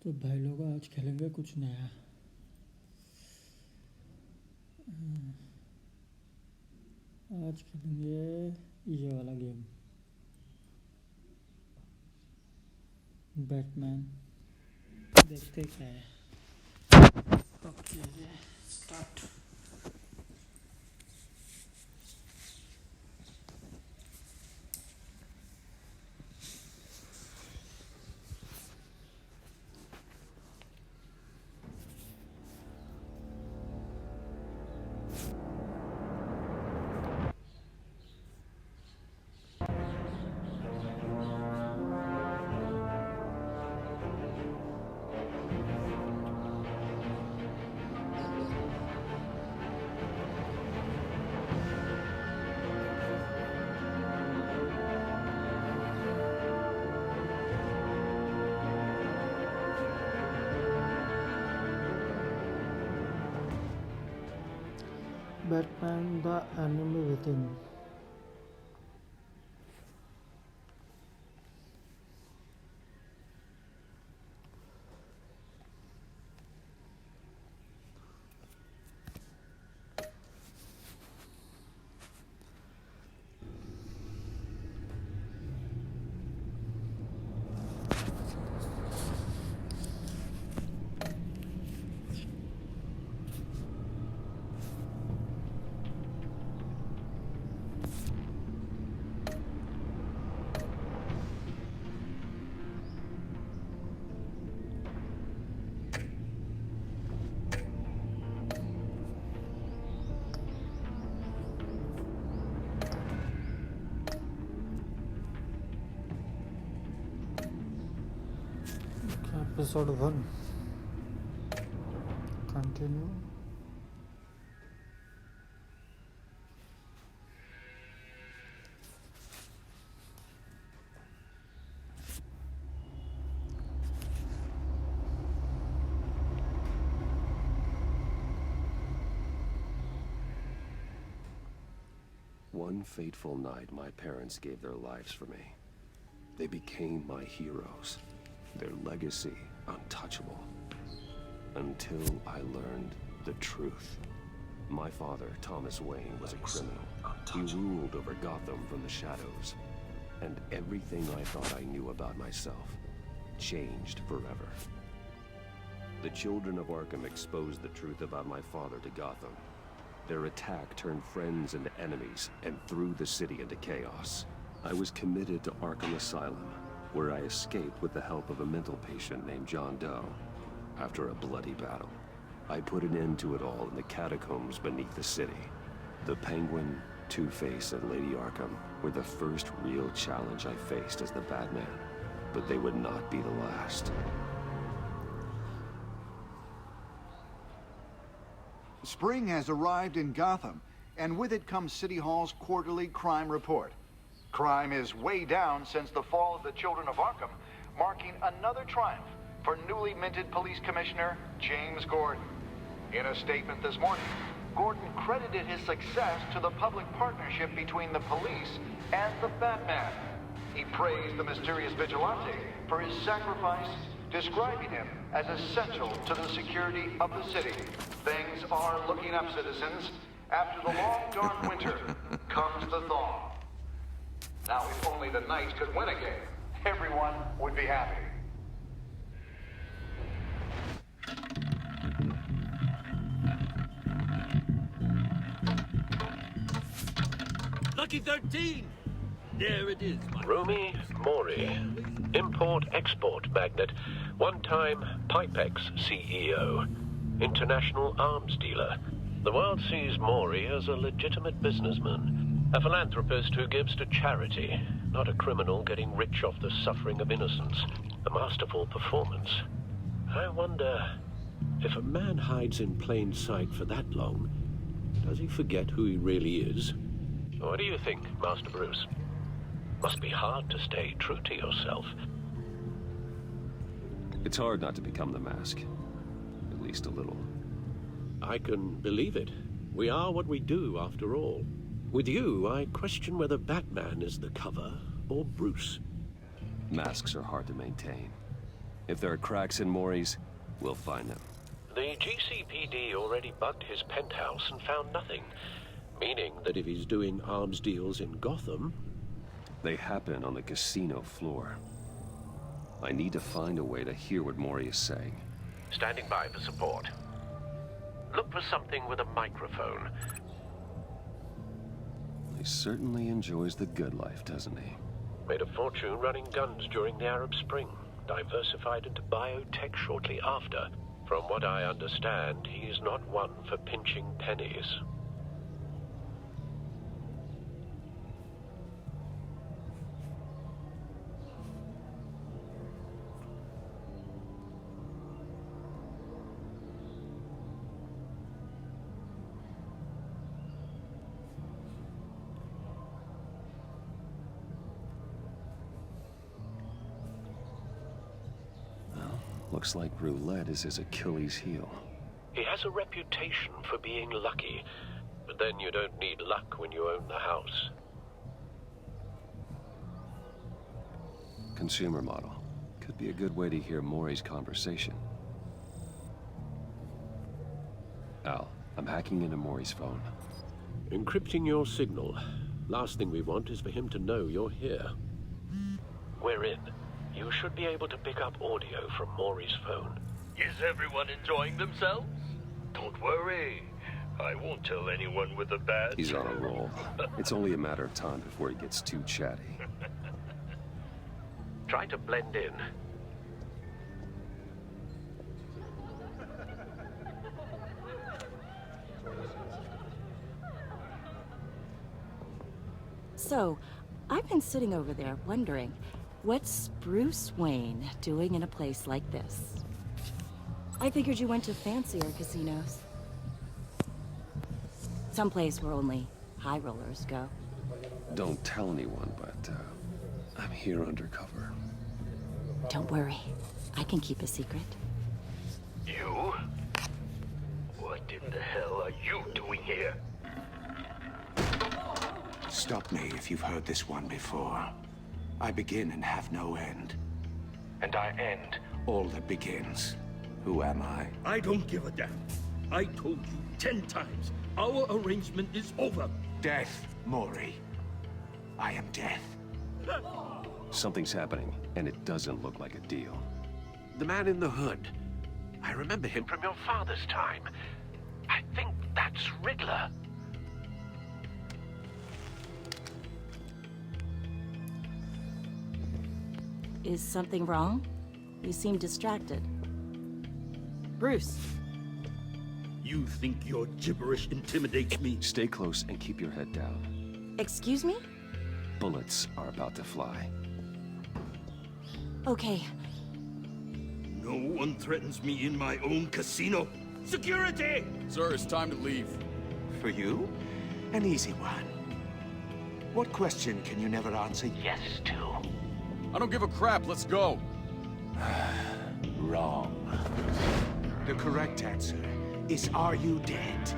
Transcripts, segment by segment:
तो भाई लोग आज खेलेंगे कुछ नया। आज खेलेंगे ये वाला गेम, बैटमैन। देखते क्या है। Okay, start. Batman the Enemy Within. Episode 1. Continue. One fateful night, my parents gave their lives for me. They became my heroes. Their legacy untouchable. Until I learned the truth. My father, Thomas Wayne, was a criminal. He ruled over Gotham from the shadows. And everything I thought I knew about myself changed forever. The children of Arkham exposed the truth about my father to Gotham. Their attack turned friends into enemies and threw the city into chaos. I was committed to Arkham Asylum, where I escaped with the help of a mental patient named John Doe. After a bloody battle, I put an end to it all in the catacombs beneath the city. The Penguin, Two-Face, and Lady Arkham were the first real challenge I faced as the Batman, but they would not be the last. Spring has arrived in Gotham, and with it comes City Hall's quarterly crime report. Crime is way down since the fall of the Children of Arkham, marking another triumph for newly minted Police Commissioner James Gordon. In a statement this morning, Gordon credited his success to the public partnership between the police and the Batman. He praised the mysterious vigilante for his sacrifice, describing him as essential to the security of the city. Things are looking up, citizens. After the long, dark winter comes the thaw. Now, if only the Knights could win again, everyone would be happy. Lucky 13! There it is, my Rumi Mori, import-export magnate, one-time Pipex CEO, international arms dealer. The world sees Mori as a legitimate businessman. A philanthropist who gives to charity, not a criminal getting rich off the suffering of innocence. A masterful performance. I wonder, if a man hides in plain sight for that long, does he forget who he really is? What do you think, Master Bruce? Must be hard to stay true to yourself. It's hard not to become the mask. At least a little. I can believe it. We are what we do, after all. With you, I question whether Batman is the cover or Bruce. Masks are hard to maintain. If there are cracks in Maury's, we'll find them. The GCPD already bugged his penthouse and found nothing, meaning that if he's doing arms deals in Gotham... They happen on the casino floor. I need to find a way to hear what Maury is saying. Standing by for support. Look for something with a microphone. He certainly enjoys the good life, doesn't he? Made a fortune running guns during the Arab Spring. Diversified into biotech shortly after. From what I understand, he's not one for pinching pennies. Looks like roulette is his Achilles heel. He has a reputation for being lucky, but then you don't need luck when you own the house. Consumer model. Could be a good way to hear Maury's conversation. Al, I'm hacking into Maury's phone. Encrypting your signal. Last thing we want is for him to know you're here. We're in. You should be able to pick up audio from Maury's phone. Is everyone enjoying themselves? Don't worry. I won't tell anyone with a badge. He's on a roll. It's only a matter of time before he gets too chatty. Try to blend in. So, I've been sitting over there wondering, what's Bruce Wayne doing in a place like this? I figured you went to fancier casinos. Someplace where only high rollers go. Don't tell anyone, but I'm here undercover. Don't worry, I can keep a secret. You? What in the hell are you doing here? Stop me if you've heard this one before. I begin and have no end. And I end all that begins. Who am I? I don't give a damn. I told you 10 times. Our arrangement is over. Death, Maury. I am death. Something's happening, and it doesn't look like a deal. The man in the hood. I remember him from your father's time. I think that's Riddler. Is something wrong? You seem distracted. Bruce. You think your gibberish intimidates me? Stay close and keep your head down. Excuse me? Bullets are about to fly. Okay. No one threatens me in my own casino. Security! Sir, it's time to leave. For you? An easy one. What question can you never answer yes to? I don't give a crap, let's go. Wrong. The correct answer is, are you dead?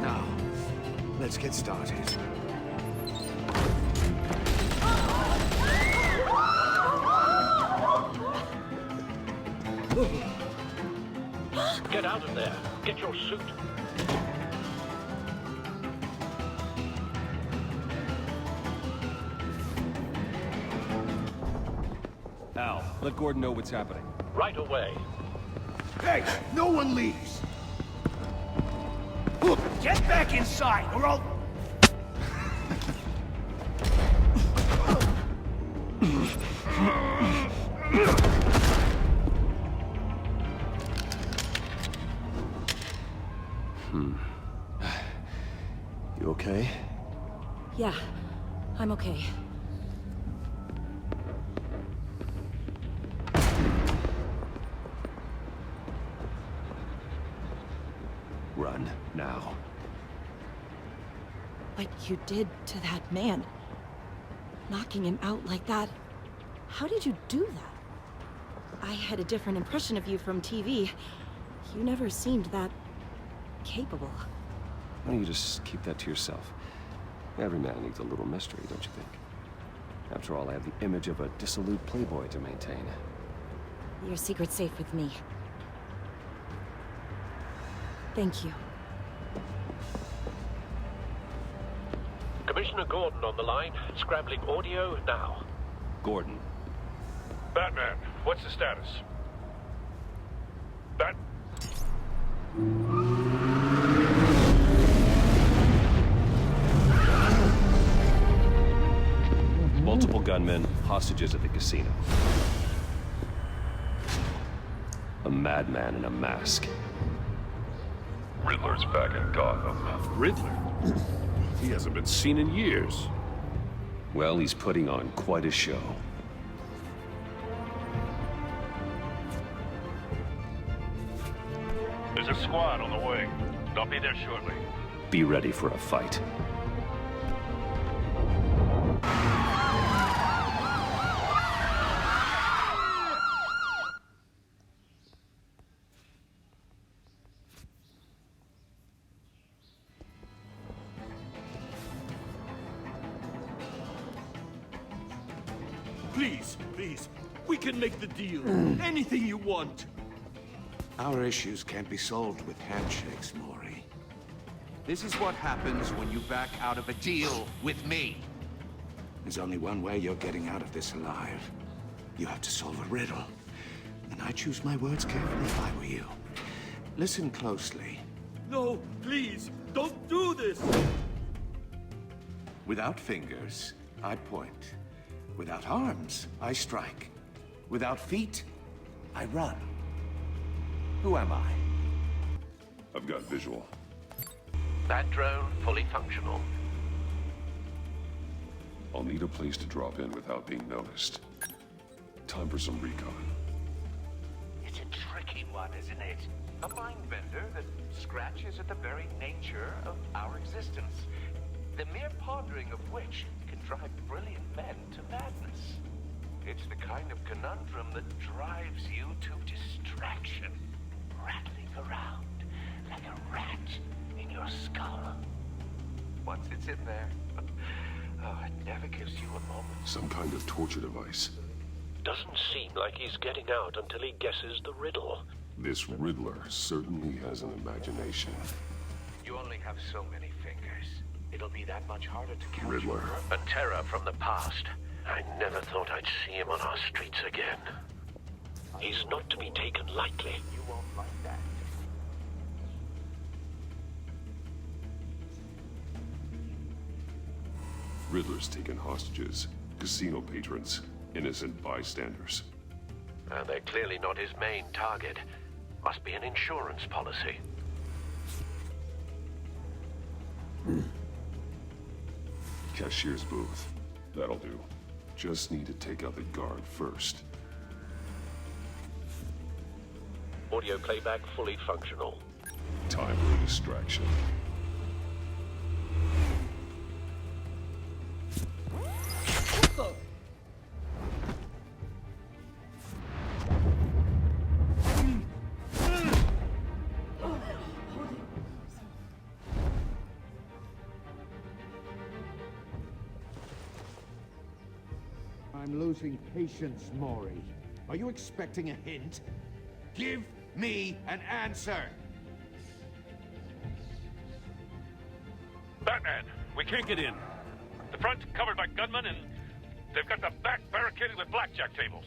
Now, let's get started. Get out of there. Get your suit. Al, let Gordon know what's happening. Right away. Hey, no one leaves! Get back inside, or I'll... You okay? Yeah, I'm okay. Run, now. What you did to that man, knocking him out like that, how did you do that? I had a different impression of you from TV. You never seemed that capable. Why don't you just keep that to yourself? Every man needs a little mystery, don't you think? After all, I have the image of a dissolute playboy to maintain. Your secret's safe with me. Thank you. Commissioner Gordon on the line. Scrambling audio now. Gordon. Batman, what's the status? Bat... Multiple gunmen, hostages at the casino. A madman in a mask. Riddler's back in Gotham. Riddler? He hasn't been seen in years. Well, he's putting on quite a show. There's a squad on the way. They'll be there shortly. Be ready for a fight. Please, please. We can make the deal. Anything you want. Our issues can't be solved with handshakes, Maury. This is what happens when you back out of a deal with me. There's only one way you're getting out of this alive. You have to solve a riddle. And I choose my words carefully if I were you. Listen closely. No, please, don't do this! Without fingers, I point. Without arms, I strike. Without feet, I run. Who am I? I've got visual. That drone fully functional. I'll need a place to drop in without being noticed. Time for some recon. It's a tricky one, isn't it? A mind bender that scratches at the very nature of our existence. The mere pondering of which can drive brilliant men to madness. It's the kind of conundrum that drives you to distraction, rattling around like a rat in your skull. Once it's in there, oh, it never gives you a moment. Some kind of torture device. Doesn't seem like he's getting out until he guesses the riddle. This Riddler certainly has an imagination. You only have so many fingers. It'll be that much harder to count. Riddler. A terror from the past. I never thought I'd see him on our streets again. He's not to be taken lightly. You won't like that. Riddler's taken hostages, casino patrons, innocent bystanders. And they're clearly not his main target. Must be an insurance policy. Cashier's booth. That'll do. Just need to take out the guard first. Audio playback fully functional. Time for a distraction. I'm losing patience, Maury. Are you expecting a hint? Give me an answer! Batman, we can't get in. The front's covered by gunmen, and they've got the back barricaded with blackjack tables.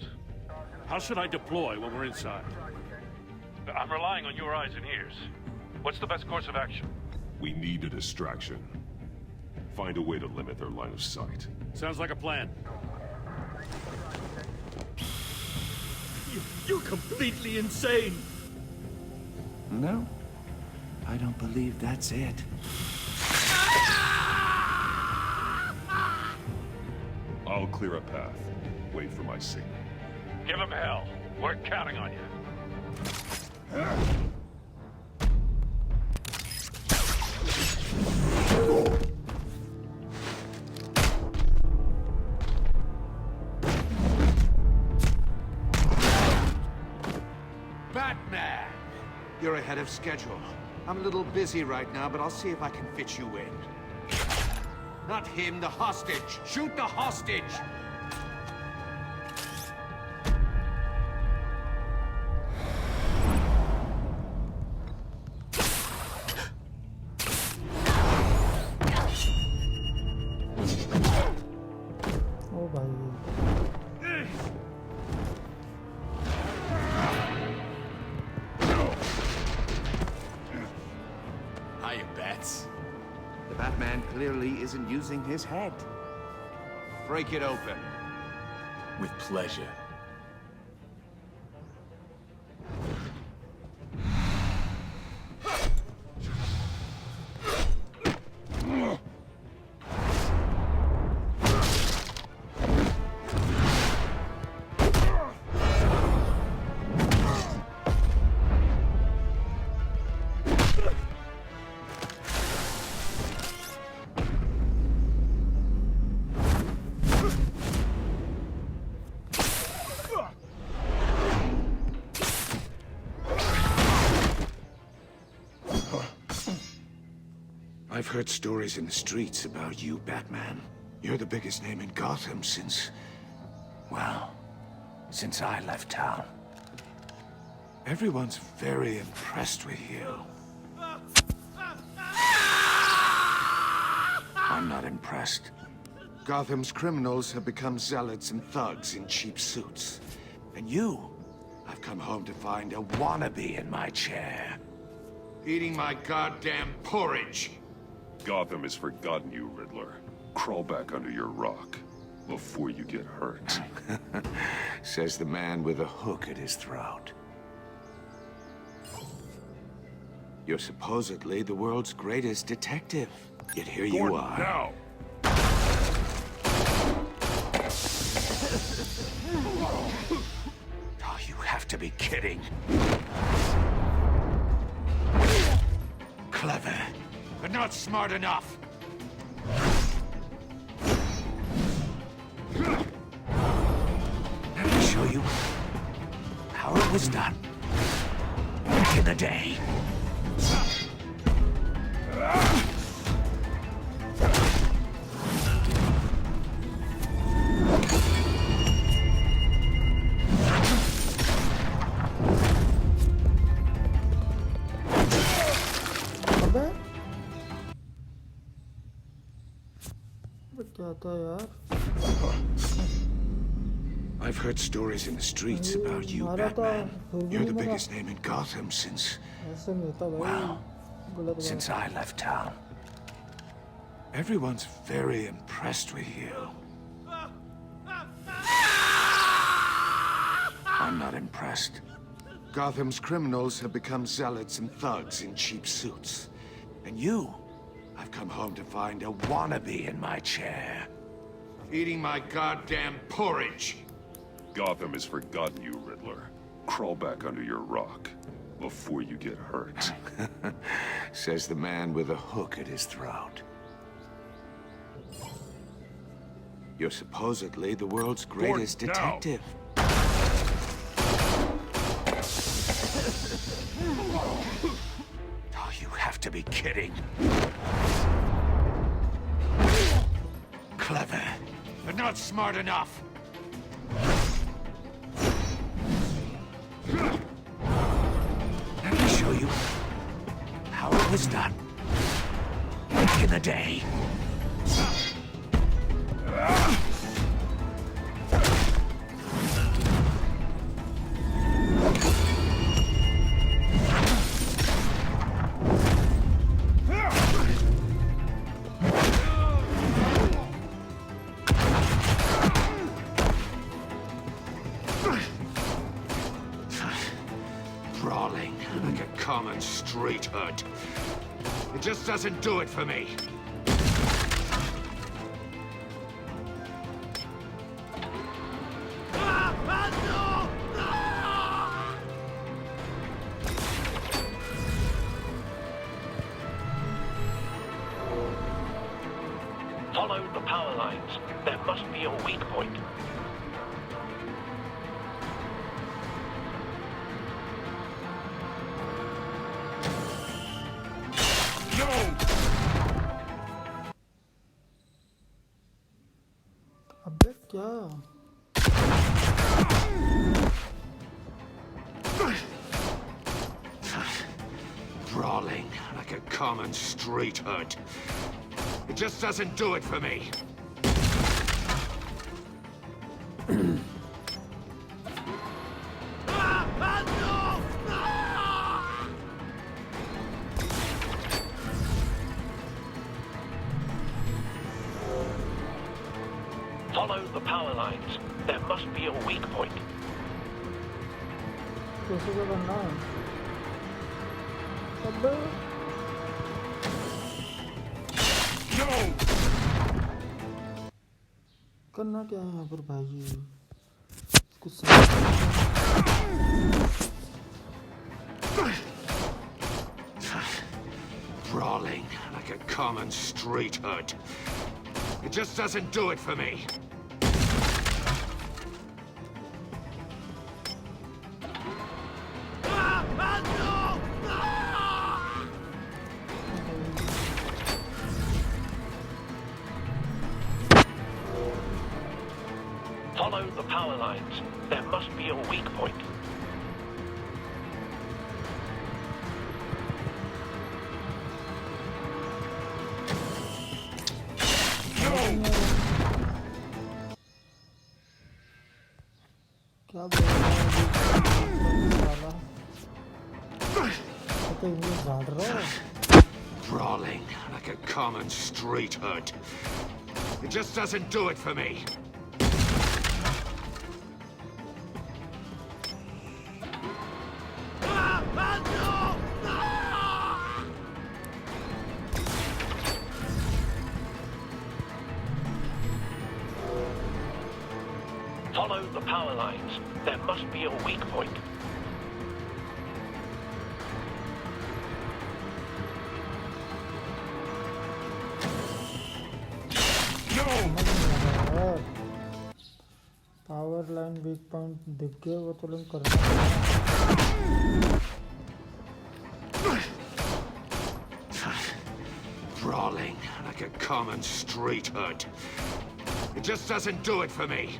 How should I deploy when we're inside? I'm relying on your eyes and ears. What's the best course of action? We need a distraction. Find a way to limit their line of sight. Sounds like a plan. You're completely insane! No, I don't believe that's it. I'll clear a path. Wait for my signal. Give him hell. We're counting on you. Batman! You're ahead of schedule. I'm a little busy right now, but I'll see if I can fit you in. Not him, the hostage! Shoot the hostage! ओ भाई Hiya, Bats. The Batman clearly isn't using his head. Break it open. With pleasure. I've heard stories in the streets about you, Batman. You're the biggest name in Gotham since... well, since I left town. Everyone's very impressed with you. I'm not impressed. Gotham's criminals have become zealots and thugs in cheap suits. And you, I've come home to find a wannabe in my chair. Eating my goddamn porridge. Gotham has forgotten you, Riddler. Crawl back under your rock before you get hurt. Says the man with a hook at his throat. You're supposedly the world's greatest detective. Yet here you Gordon, are. now! Oh, you have to be kidding. Clever, but not smart enough. Let me show you how it was done back in the day. अबे क्या था यार I've heard stories in the streets about you, Batman. You're the biggest name in Gotham since... ऐसे नहीं होता भाई well, गलत बात since I left town. Everyone's very impressed with you. I'm not impressed. Gotham's criminals have become zealots and thugs in cheap suits. And you, I've come home to find a wannabe in my chair. Eating my goddamn porridge. Gotham has forgotten you, Riddler. Crawl back under your rock before you get hurt. Says the man with a hook at his throat. You're supposedly the world's greatest Gordon, now. detective. Oh, you have to be kidding. Clever, but not smart enough. Let me show you how it was done back in the day. Brawling like a common street hood. It just doesn't do it for me. Follow the power lines. There must be a weak point. क्या Brawling like a common street hood. It just doesn't do it for me. Follow the power lines. There must be a weak point. कैसे क्या करना है अबे करना क्या है यहाँ पर भाई कुछ Brawling like a common street hood. It just doesn't do it for me. Follow the power lines. There must be a weak point. क्या बोल रहा है तो इंग्लिश झाड़ रहा है Brawling like a common street hood. It just doesn't do it for me. Follow the power lines. There must be a weak point. Power line weak point दिख गया वो तो लिंक करना पड़ेगा Brawling like a common street hood. It just doesn't do it for me.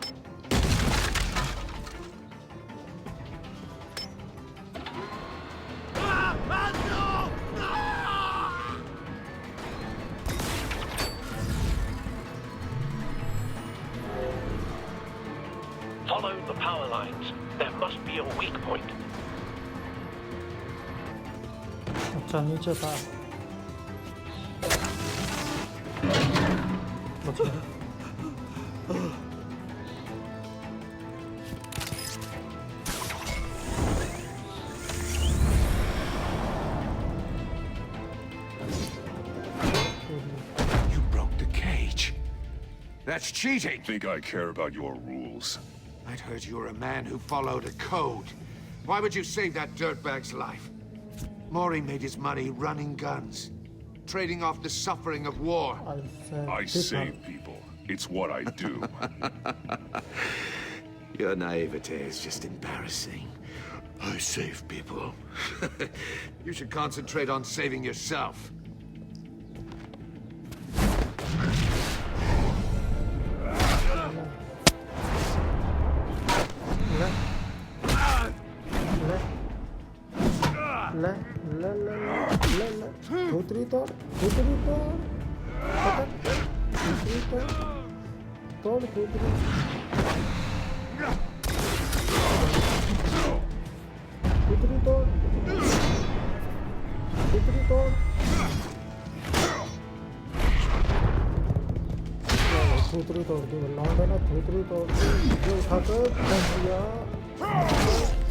Follow the power lines. There must be a weak point. अच्छा नीचे था बच गया You broke the cage. That's cheating. Think I care about your rules? I'd heard you were a man who followed a code. Why would you save that dirtbag's life? Maury made his money running guns, trading off the suffering of war. I save people. It's what I do. Your naivete is just embarrassing. I save people. You should concentrate on saving yourself. भूतरी तोड़ भूतरी तोड़ भूतरी तोड़ तोड़ भूतरी भूतरी तोड़ भूतरी तोड़ भूतरी तोड़ दी लौंडे ने भूतरी तोड़ दी जो उठाकर दिया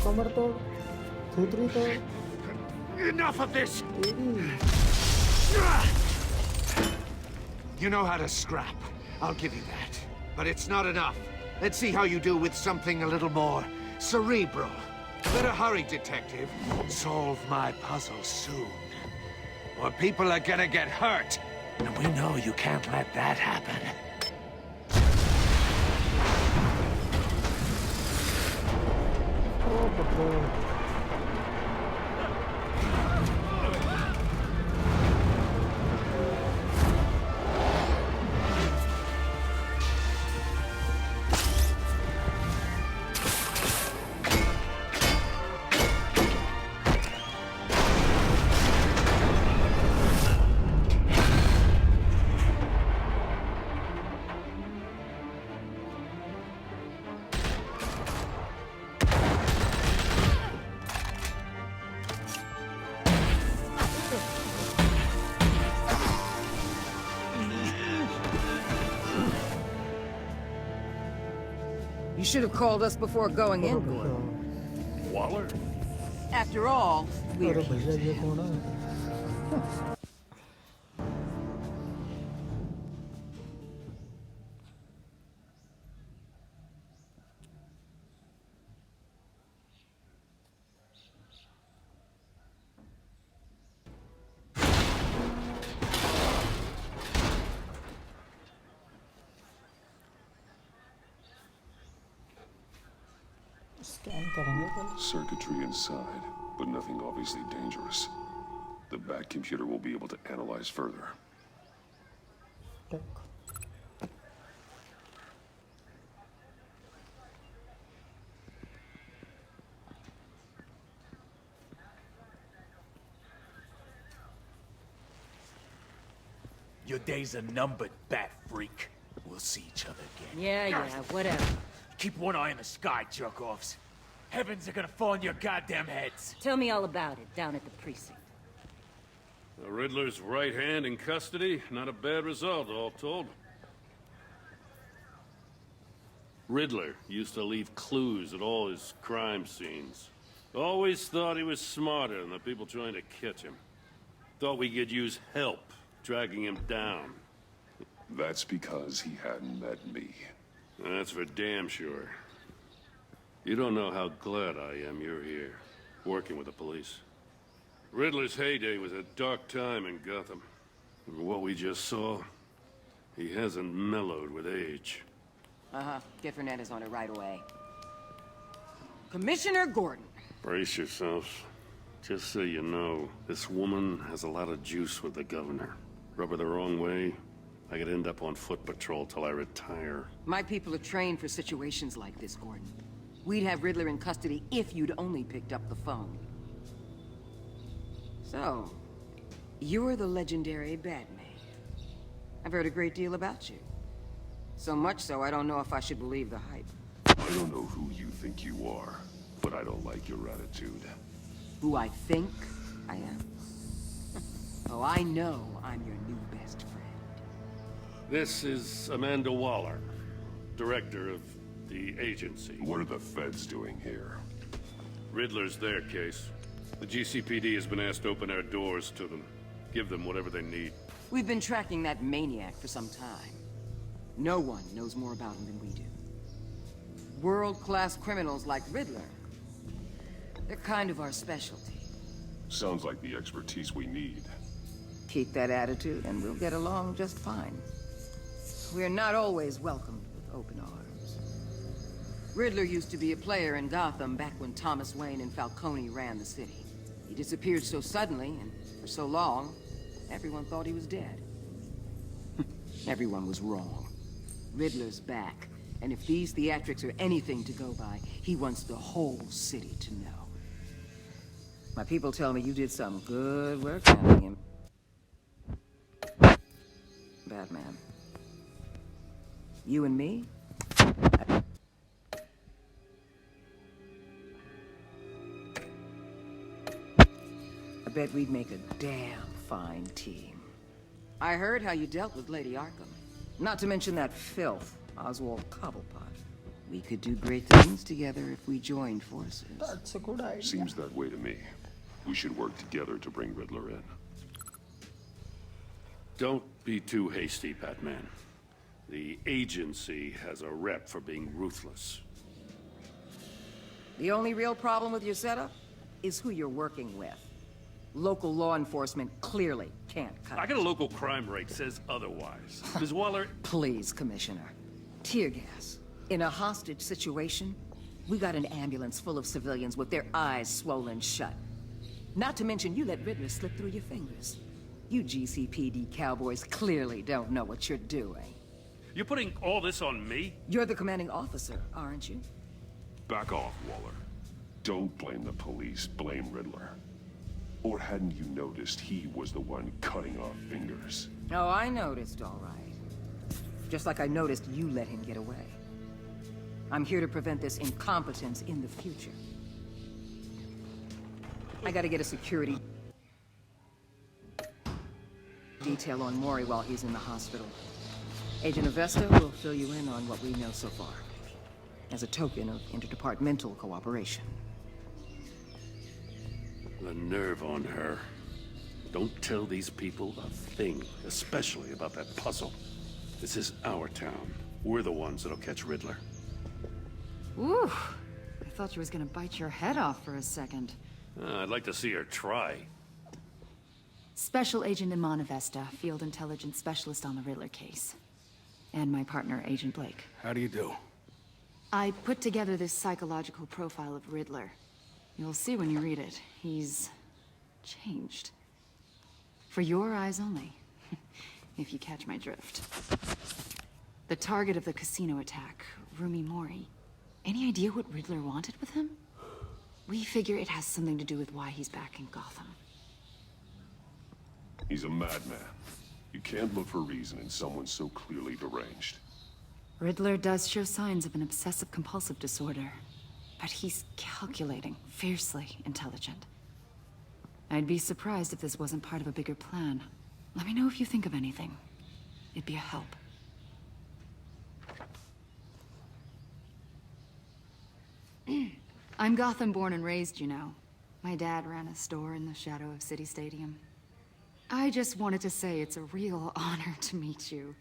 कमर तोड़ भूतरी तोड़ Enough of this! You know how to scrap. I'll give you that. But it's not enough. Let's see how you do with something a little more cerebral. Better hurry, detective. Solve my puzzle soon. Or people are gonna get hurt. And we know you can't let that happen. You should have called us before going in, अरे Gordon. Waller? After all, we're here. भैया ये कौन है? Scan करेंगे पहले. Circuitry inside, but nothing obviously dangerous. The back computer will be able to analyze further. Take. Your days are numbered, bat freak. We'll see each other again. Yeah, whatever. Keep one eye in the sky, jerk-offs. Heavens are gonna fall on your goddamn heads. Tell me all about it down at the precinct. The Riddler's right hand in custody. Not a bad result, all told. Riddler used to leave clues at all his crime scenes. Always thought he was smarter than the people trying to catch him. Thought we could use help dragging him down. That's because he hadn't met me. That's for damn sure. You don't know how glad I am you're here, working with the police. Riddler's heyday was a dark time in Gotham. What we just saw, he hasn't mellowed with age. Uh-huh. Get Fernandez on it right away. Commissioner Gordon. Brace yourselves. Just so you know, this woman has a lot of juice with the governor. Rub her the wrong way, I could end up on foot patrol till I retire. My people are trained for situations like this, Gordon. We'd have Riddler in custody if you'd only picked up the phone. So, you're the legendary Batman. I've heard a great deal about you. So much so, I don't know if I should believe the hype. I don't know who you think you are, but I don't like your attitude. Who I think I am? Oh, I know I'm your new best friend. This is Amanda Waller, director of the agency. What are the feds doing here? Riddler's their case. The GCPD has been asked to open our doors to them. Give them whatever they need. We've been tracking that maniac for some time. No one knows more about him than we do. World-class criminals like Riddler. They're kind of our specialty. Sounds like the expertise we need. Keep that attitude and we'll get along just fine. We're not always welcomed with open arms. Riddler used to be a player in Gotham back when Thomas Wayne and Falcone ran the city. He disappeared so suddenly and for so long, everyone thought he was dead. Everyone was wrong. Riddler's back, and if these theatrics are anything to go by, he wants the whole city to know. My people tell me you did some good work finding him. Batman. You and me? I bet we'd make a damn fine team. I heard how you dealt with Lady Arkham. Not to mention that filth, Oswald Cobblepot. We could do great things together if we joined forces. That's a good idea. Seems that way to me. We should work together to bring Riddler in. Don't be too hasty, Batman. The agency has a rep for being ruthless. The only real problem with your setup is who you're working with. Local law enforcement clearly can't cut I got a local crime rate says otherwise. Ms. Waller... Please, Commissioner. Tear gas. In a hostage situation, we got an ambulance full of civilians with their eyes swollen shut. Not to mention you let Riddler slip through your fingers. You GCPD cowboys clearly don't know what you're doing. You're putting all this on me? You're the commanding officer, aren't you? Back off, Waller. Don't blame the police, blame Riddler. Or hadn't you noticed he was the one cutting off fingers? Oh, I noticed, all right. Just like I noticed you let him get away. I'm here to prevent this incompetence in the future. I gotta get a security detail on Mori while he's in the hospital. Agent Avesta will fill you in on what we know so far. as a token of interdepartmental cooperation. The nerve on her. Don't tell these people a thing, especially about that puzzle. This is our town. We're the ones that'll catch Riddler. Ooh, I thought you was gonna bite your head off for a second. I'd like to see her try. Special Agent Imana Vesta, Field Intelligence Specialist on the Riddler case. And my partner, Agent Blake. How do you do? I put together this psychological profile of Riddler. You'll see when you read it. He's changed. For your eyes only, if you catch my drift. The target of the casino attack, Rumi Mori. Any idea what Riddler wanted with him? We figure it has something to do with why he's back in Gotham. He's a madman. You can't look for reason in someone so clearly deranged. Riddler does show signs of an obsessive-compulsive disorder, but he's calculating, fiercely intelligent. I'd be surprised if this wasn't part of a bigger plan. Let me know if you think of anything. It'd be a help. I'm Gotham born and raised, you know. My dad ran a store in the shadow of City Stadium. I just wanted to say it's a real honor to meet you.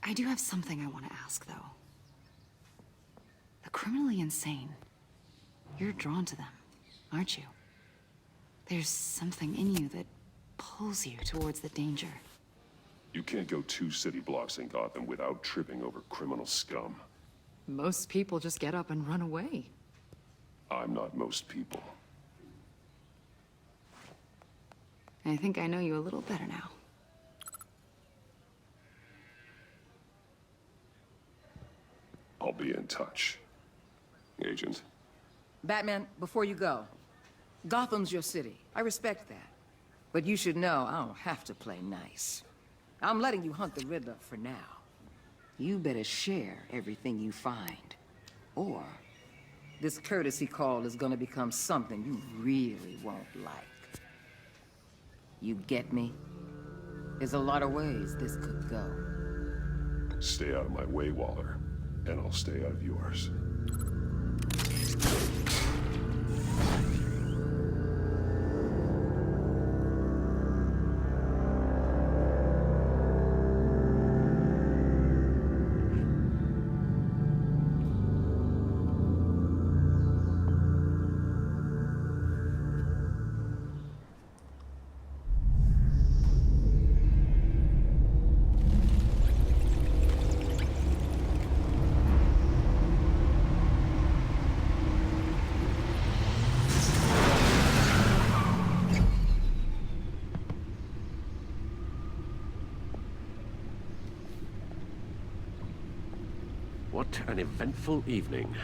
I do have something I want to ask, though. The criminally insane. You're drawn to them, aren't you? There's something in you that pulls you towards the danger. You can't go 2 city blocks in Gotham without tripping over criminal scum. Most people just get up and run away. I'm not most people. I think I know you a little better now. I'll be in touch. Agent. Batman, before you go, Gotham's your city. I respect that. But you should know I don't have to play nice. I'm letting you hunt the Riddler for now. You better share everything you find. Or this courtesy call is gonna become something you really won't like. You get me? There's a lot of ways this could go. Stay out of my way, Waller. And I'll stay out of yours. What an eventful evening.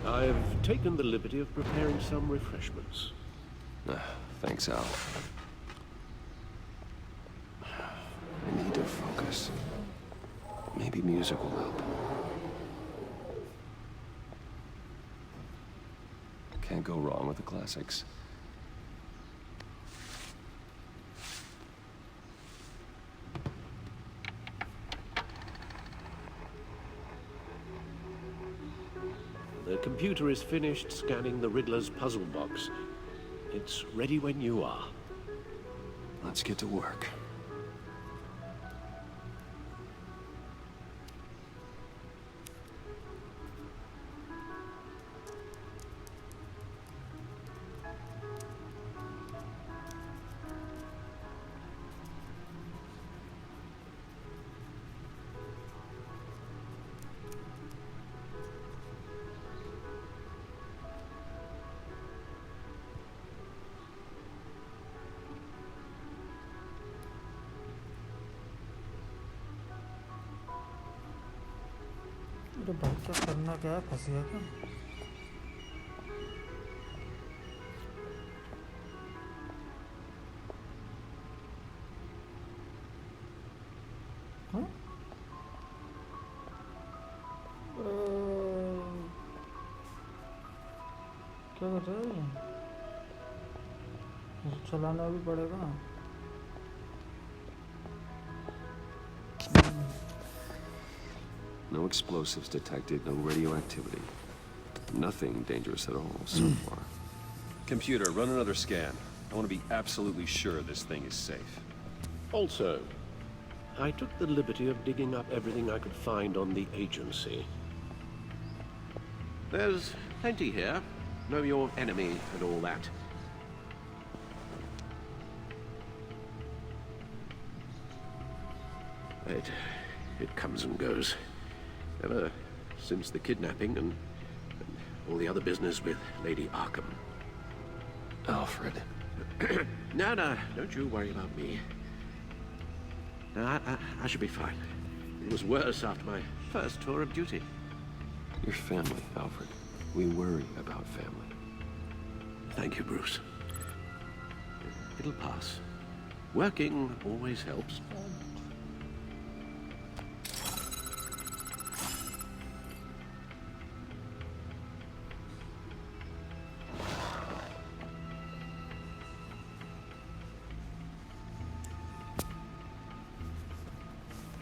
I've taken the liberty of preparing some refreshments. Thanks, Al. I need to focus. Maybe music will help. Can't go wrong with the classics. The computer is finished scanning the Riddler's puzzle box. It's ready when you are. Let's get to work. अरे भाई क्या करना क्या है फंस गया क्या हाँ? क्या कर रहे हैं चलाना भी पड़ेगा No explosives detected, no radioactivity. Nothing dangerous at all so far. Computer, run another scan. I want to be absolutely sure this thing is safe. Also, I took the liberty of digging up everything I could find on the agency. There's plenty here. Know your enemy and all that. It comes and goes. Ever since the kidnapping and all the other business with Lady Arkham. Alfred. No, don't you worry about me. No, I should be fine. It was worse after my first tour of duty. Your family, Alfred. We worry about family. Thank you, Bruce. It'll pass. Working always helps.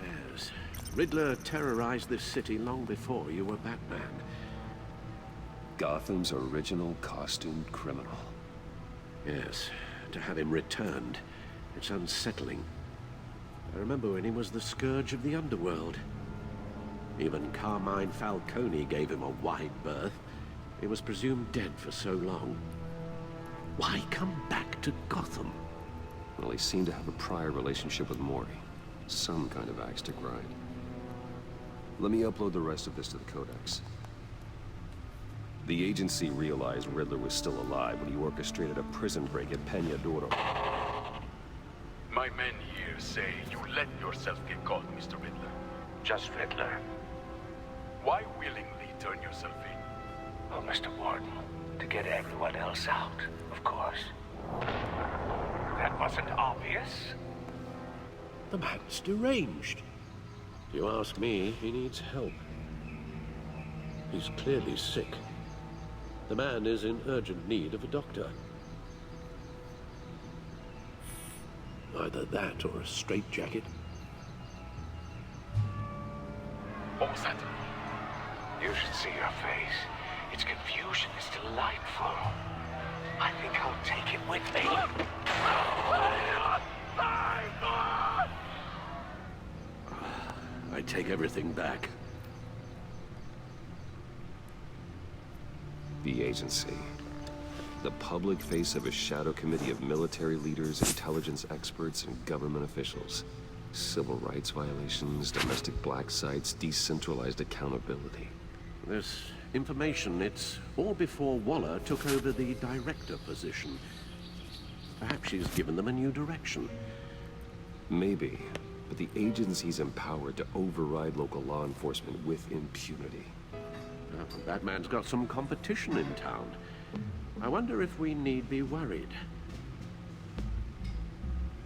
Yes. Riddler terrorized this city long before you were Batman. Gotham's original costumed criminal. Yes, to have him returned, it's unsettling. I remember when he was the scourge of the underworld. Even Carmine Falcone gave him a wide berth. He was presumed dead for so long. Why come back to Gotham? Well, he seemed to have a prior relationship with Mori. Some kind of axe to grind. Let me upload the rest of this to the Codex. The agency realized Riddler was still alive when he orchestrated a prison break at Peña Duro. My men here say you let yourself get caught, Mr. Riddler. Just Riddler. Why willingly turn yourself in? Oh, Mr. Warden, to get everyone else out, of course. That wasn't obvious. The man's deranged. If you ask me, he needs help. He's clearly sick. The man is in urgent need of a doctor. Either that or a straitjacket. What was that? You should see your face. Its confusion is delightful. I think I'll take it with me. I take everything back. The agency. The public face of a shadow committee of military leaders, intelligence experts, and government officials. Civil rights violations, domestic black sites, decentralized accountability. This information, it's all before Waller took over the director position. Perhaps she's given them a new direction. Maybe, but the agency's empowered to override local law enforcement with impunity. Batman's got some competition in town. I wonder if we need be worried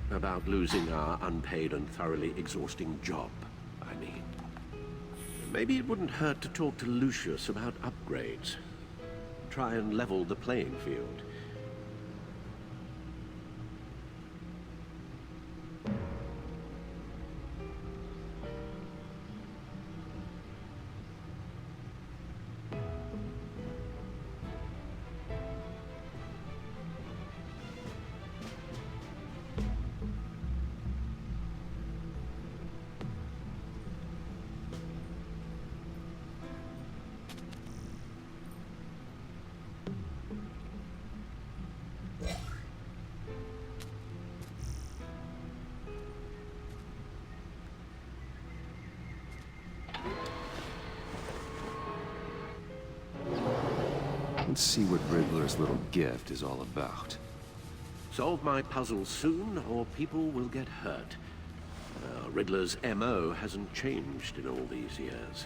about losing our unpaid and thoroughly exhausting job, I mean. Maybe it wouldn't hurt to talk to Lucius about upgrades. Try and level the playing field. Let's see what Riddler's little gift is all about. Solve my puzzle soon, or people will get hurt. Riddler's MO hasn't changed in all these years.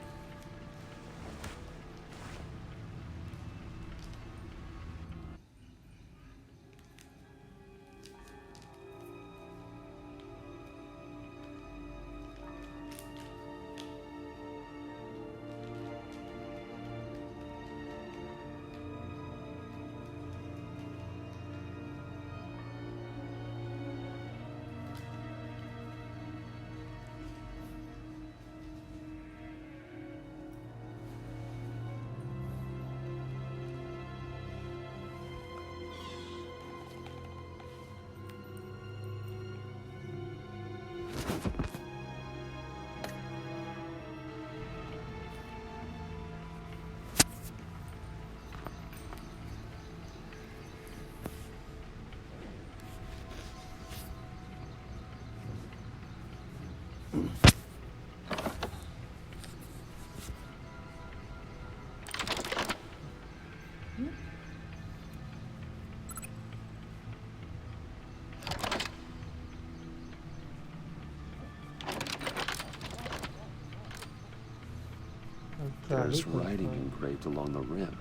There's writing engraved along the rim.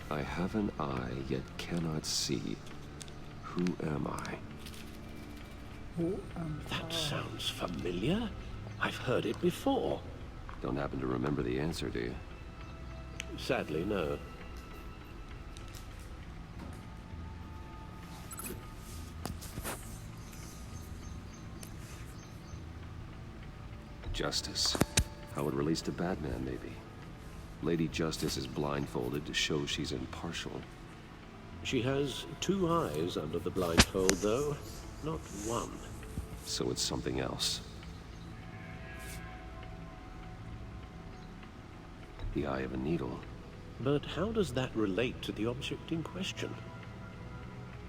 I have an eye, yet cannot see. Who am I? That sounds familiar. I've heard it before. Don't happen to remember the answer, do you? Sadly, no. Justice. How it relates to Batman, maybe. Lady Justice is blindfolded to show she's impartial. She has 2 eyes under the blindfold, though. Not 1. So it's something else. The eye of a needle. But how does that relate to the object in question?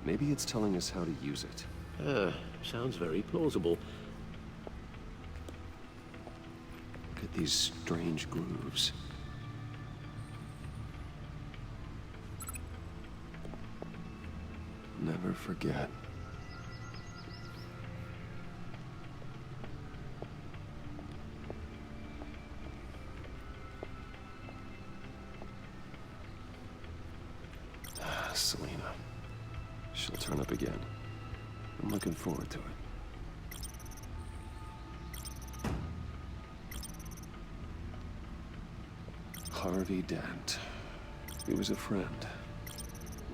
Maybe it's telling us how to use it. Sounds very plausible. Look at these strange grooves. Never forget. Selena. She'll turn up again. I'm looking forward to it. Harvey Dent. He was a friend.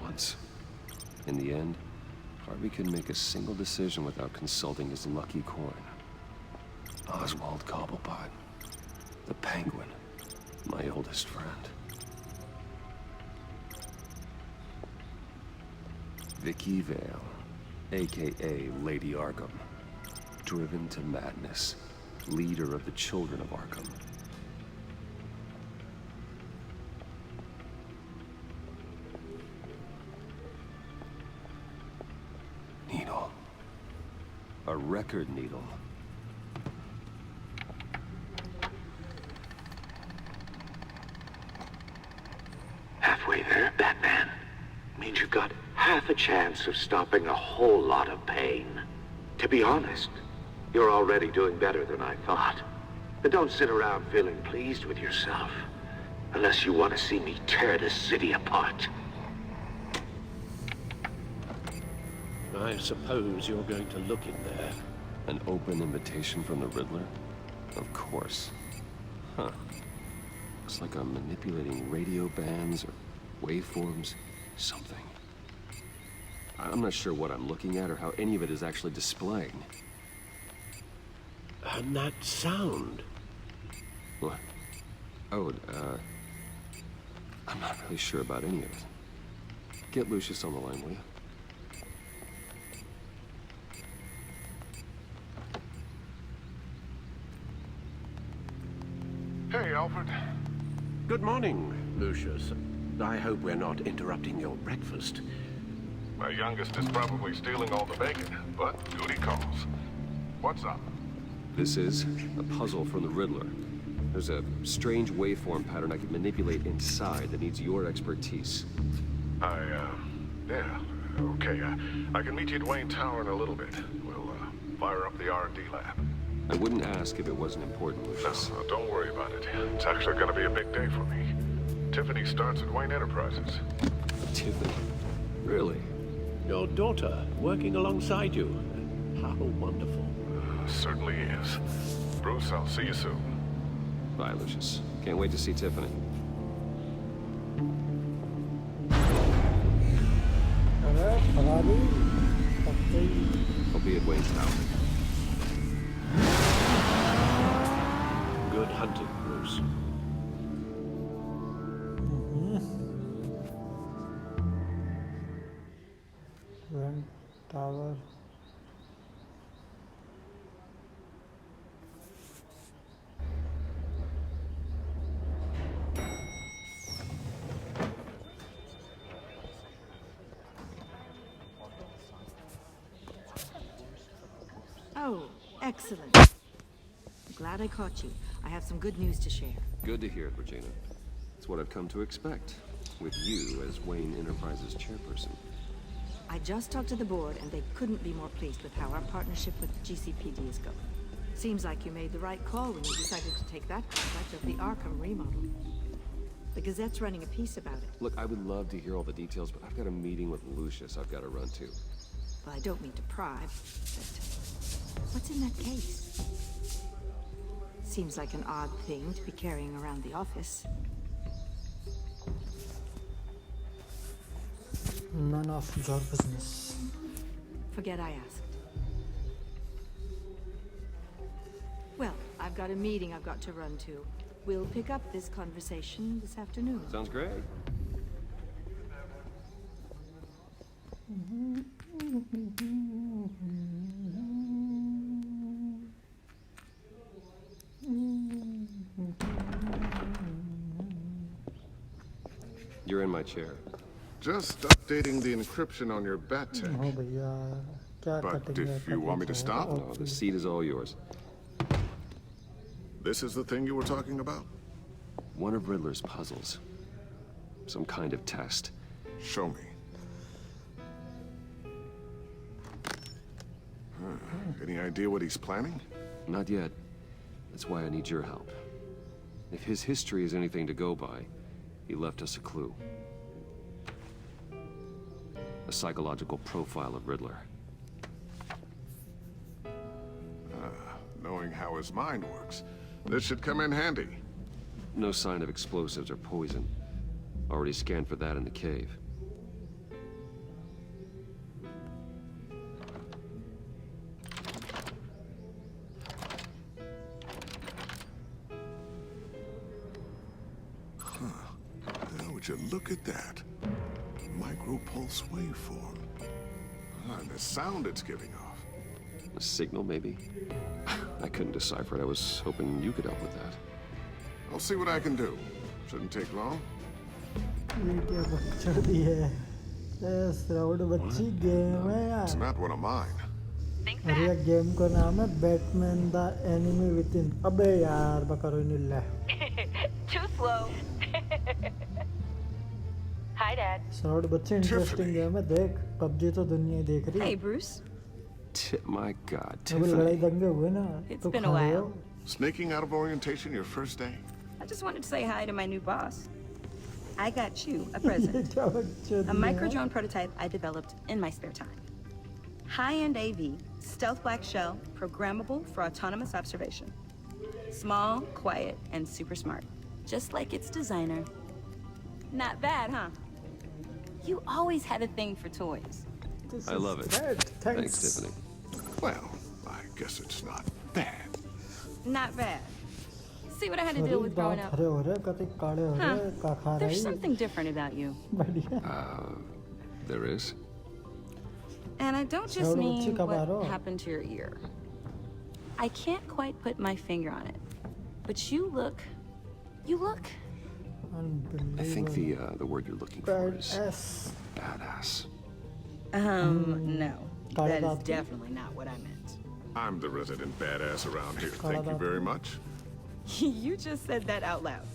Once. In the end, Harvey couldn't make a single decision without consulting his lucky coin. Oswald Cobblepot. The Penguin. My oldest friend. Vicky Vale, a.k.a. Lady Arkham. Driven to madness. Leader of the Children of Arkham. Needle. A record needle. Halfway there, Batman. Means you've got half a chance of stopping a whole lot of pain. To be honest, you're already doing better than I thought. But don't sit around feeling pleased with yourself. Unless you want to see me tear this city apart. I suppose you're going to look in there. An open invitation from the Riddler? Of course. Huh. Looks like I'm manipulating radio bands or waveforms. Something. I'm not sure what I'm looking at or how any of it is actually displaying. And that sound. What? Oh, I'm not really sure about any of it. Get Lucius on the line, will you? Hey, Alfred. Good morning, Lucius. I hope we're not interrupting your breakfast. My youngest is probably stealing all the bacon, but duty calls. What's up? This is a puzzle from the Riddler. There's a strange waveform pattern I can manipulate inside that needs your expertise. Yeah, okay. I can meet you at Wayne Tower in a little bit. We'll, fire up the R&D lab. I wouldn't ask if it wasn't important, Lucius. No, don't worry about it. It's actually gonna be a big day for me. Tiffany starts at Wayne Enterprises. Tiffany? Really? Your daughter, working alongside you. How wonderful. Certainly is. Bruce, I'll see you soon. Bye, Lucius. Can't wait to see Tiffany. I'll be at Wayne Tower. Good hunting, Bruce. Wayne Tower. Oh, excellent. Glad I caught you. I have some good news to share. Good to hear it, Regina. It's what I've come to expect, with you as Wayne Enterprises chairperson. I just talked to the board, and they couldn't be more pleased with how our partnership with GCPD is going. Seems like you made the right call when you decided to take that contract of the Arkham remodel. The Gazette's running a piece about it. Look, I would love to hear all the details, but I've got a meeting with Lucius I've got to run to. Well, I don't mean to pry, but what's in that case? Seems like an odd thing to be carrying around the office. None of your business. Forget I asked. Well, I've got a meeting I've got to run to. We'll pick up this conversation this afternoon. Sounds great. You're in my chair. Just updating the encryption on your bat tech. Oh, भैया, क्या But cutting if है, you want me to cutting stop? है, No, the seat is all yours. This is the thing you were talking about? One of Riddler's puzzles. Some kind of test. Show me. Any idea what he's planning? Not yet. That's why I need your help. If his history is anything to go by, he left us a clue. A psychological profile of Riddler. Knowing how his mind works, this should come in handy. No sign of explosives or poison. Already scanned for that in the cave. Now would you look at that? Micro-pulse waveform. And the sound it's giving off. A signal, maybe? I couldn't decipher it. I was hoping you could help with that. I'll see what I can do. Shouldn't take long. ये क्या बच्चा दी है? ये shroud बच्ची game है यार. It's not one of mine. अरे ये गेम का नाम है बैटमैन द एनिमी विथिन. अबे यार बकरो नहीं ले. Too slow. Hi, Dad. Shroud बच्चे इंटरेस्टिंग गेम है. देख पबजी तो दुनिया ही देख रही है. Hey, Bruce. My God, अबे लड़ाई Tiffany. दंगे हुए ना. It's तो been a खड़े while. हो. Sneaking out of orientation your first day? I just wanted to say hi to my new boss. I got you a present. क्या बच्चा A दी है? micro-drone prototype I developed in my spare time. High-end AV, stealth black shell, programmable for autonomous observation. Small, quiet, and super smart. Just like its designer. Not bad, huh? You always had a thing for toys. I love it. Thanks, Tiffany. Well, I guess it's not bad. Not bad. See what I had to deal with growing up? हरे हो रहे, कते काले हो रहे, का खा रही. There's something different about you. बढ़िया. There is? And I don't just Solo mean chica what baro. happened to your ear. I can't quite put my finger on it. But you look... I think the word you're looking for is Badass. badass. No. That is Kaladati. definitely not what I meant. I'm the resident badass around here. Thank you very much. You just said that out loud.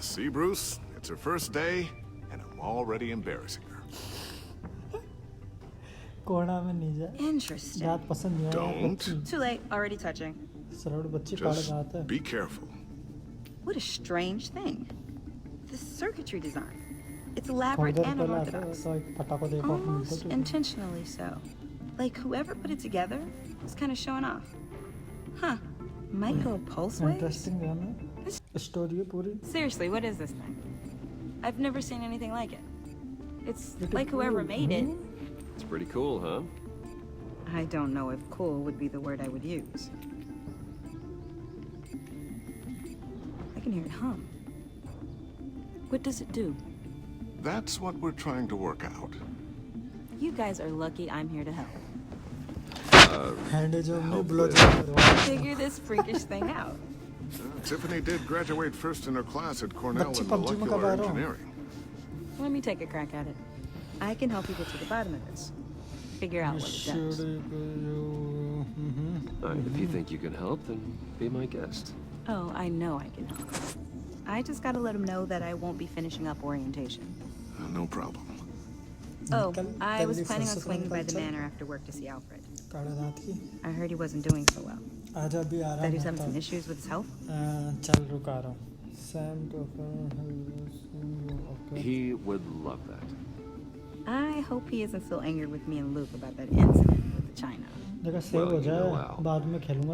See, Bruce? It's her first day, and I'm already embarrassing her. कोना में नहीं जा. Interesting. दांत पसंद नहीं आया. Don't. Too late. Already touching. Shroud बच्ची काले Just दांत है. be careful. What a strange thing. The circuitry design. It's थोड़ी elaborate देर and पहले आता unorthodox. तो एक पटाखा देखा. Almost intentionally so. Like whoever put it together was kind of showing off. Huh. Might go pulse waves? Interesting है ना. Story है पूरी. Seriously, what is this thing? I've never seen anything like it. It's Pretty like whoever cool, made it. It's pretty cool, huh? I don't know if cool would be the word I would use. I can hear it hum. What does it do? That's what we're trying to work out. You guys are lucky I'm here to help. Hand जो में help blow with- Figure this freakish thing out. Tiffany did graduate first in her class at Cornell बच्ची in PUBG में कब आ molecular रहा हो? engineering. Let me take a crack at it. I can help you get to the bottom of this. Figure out what it does. If you think you can help, then be my guest. Oh, I know I can help. I just gotta let him know that I won't be finishing up orientation. No problem. Oh, I was planning on swinging by the manor after work to see Alfred. I heard he wasn't doing so well. That he was having some issues with his health? He would love that. I hope he isn't still angry with me and Luke about that incident with the China. Well, you know Al.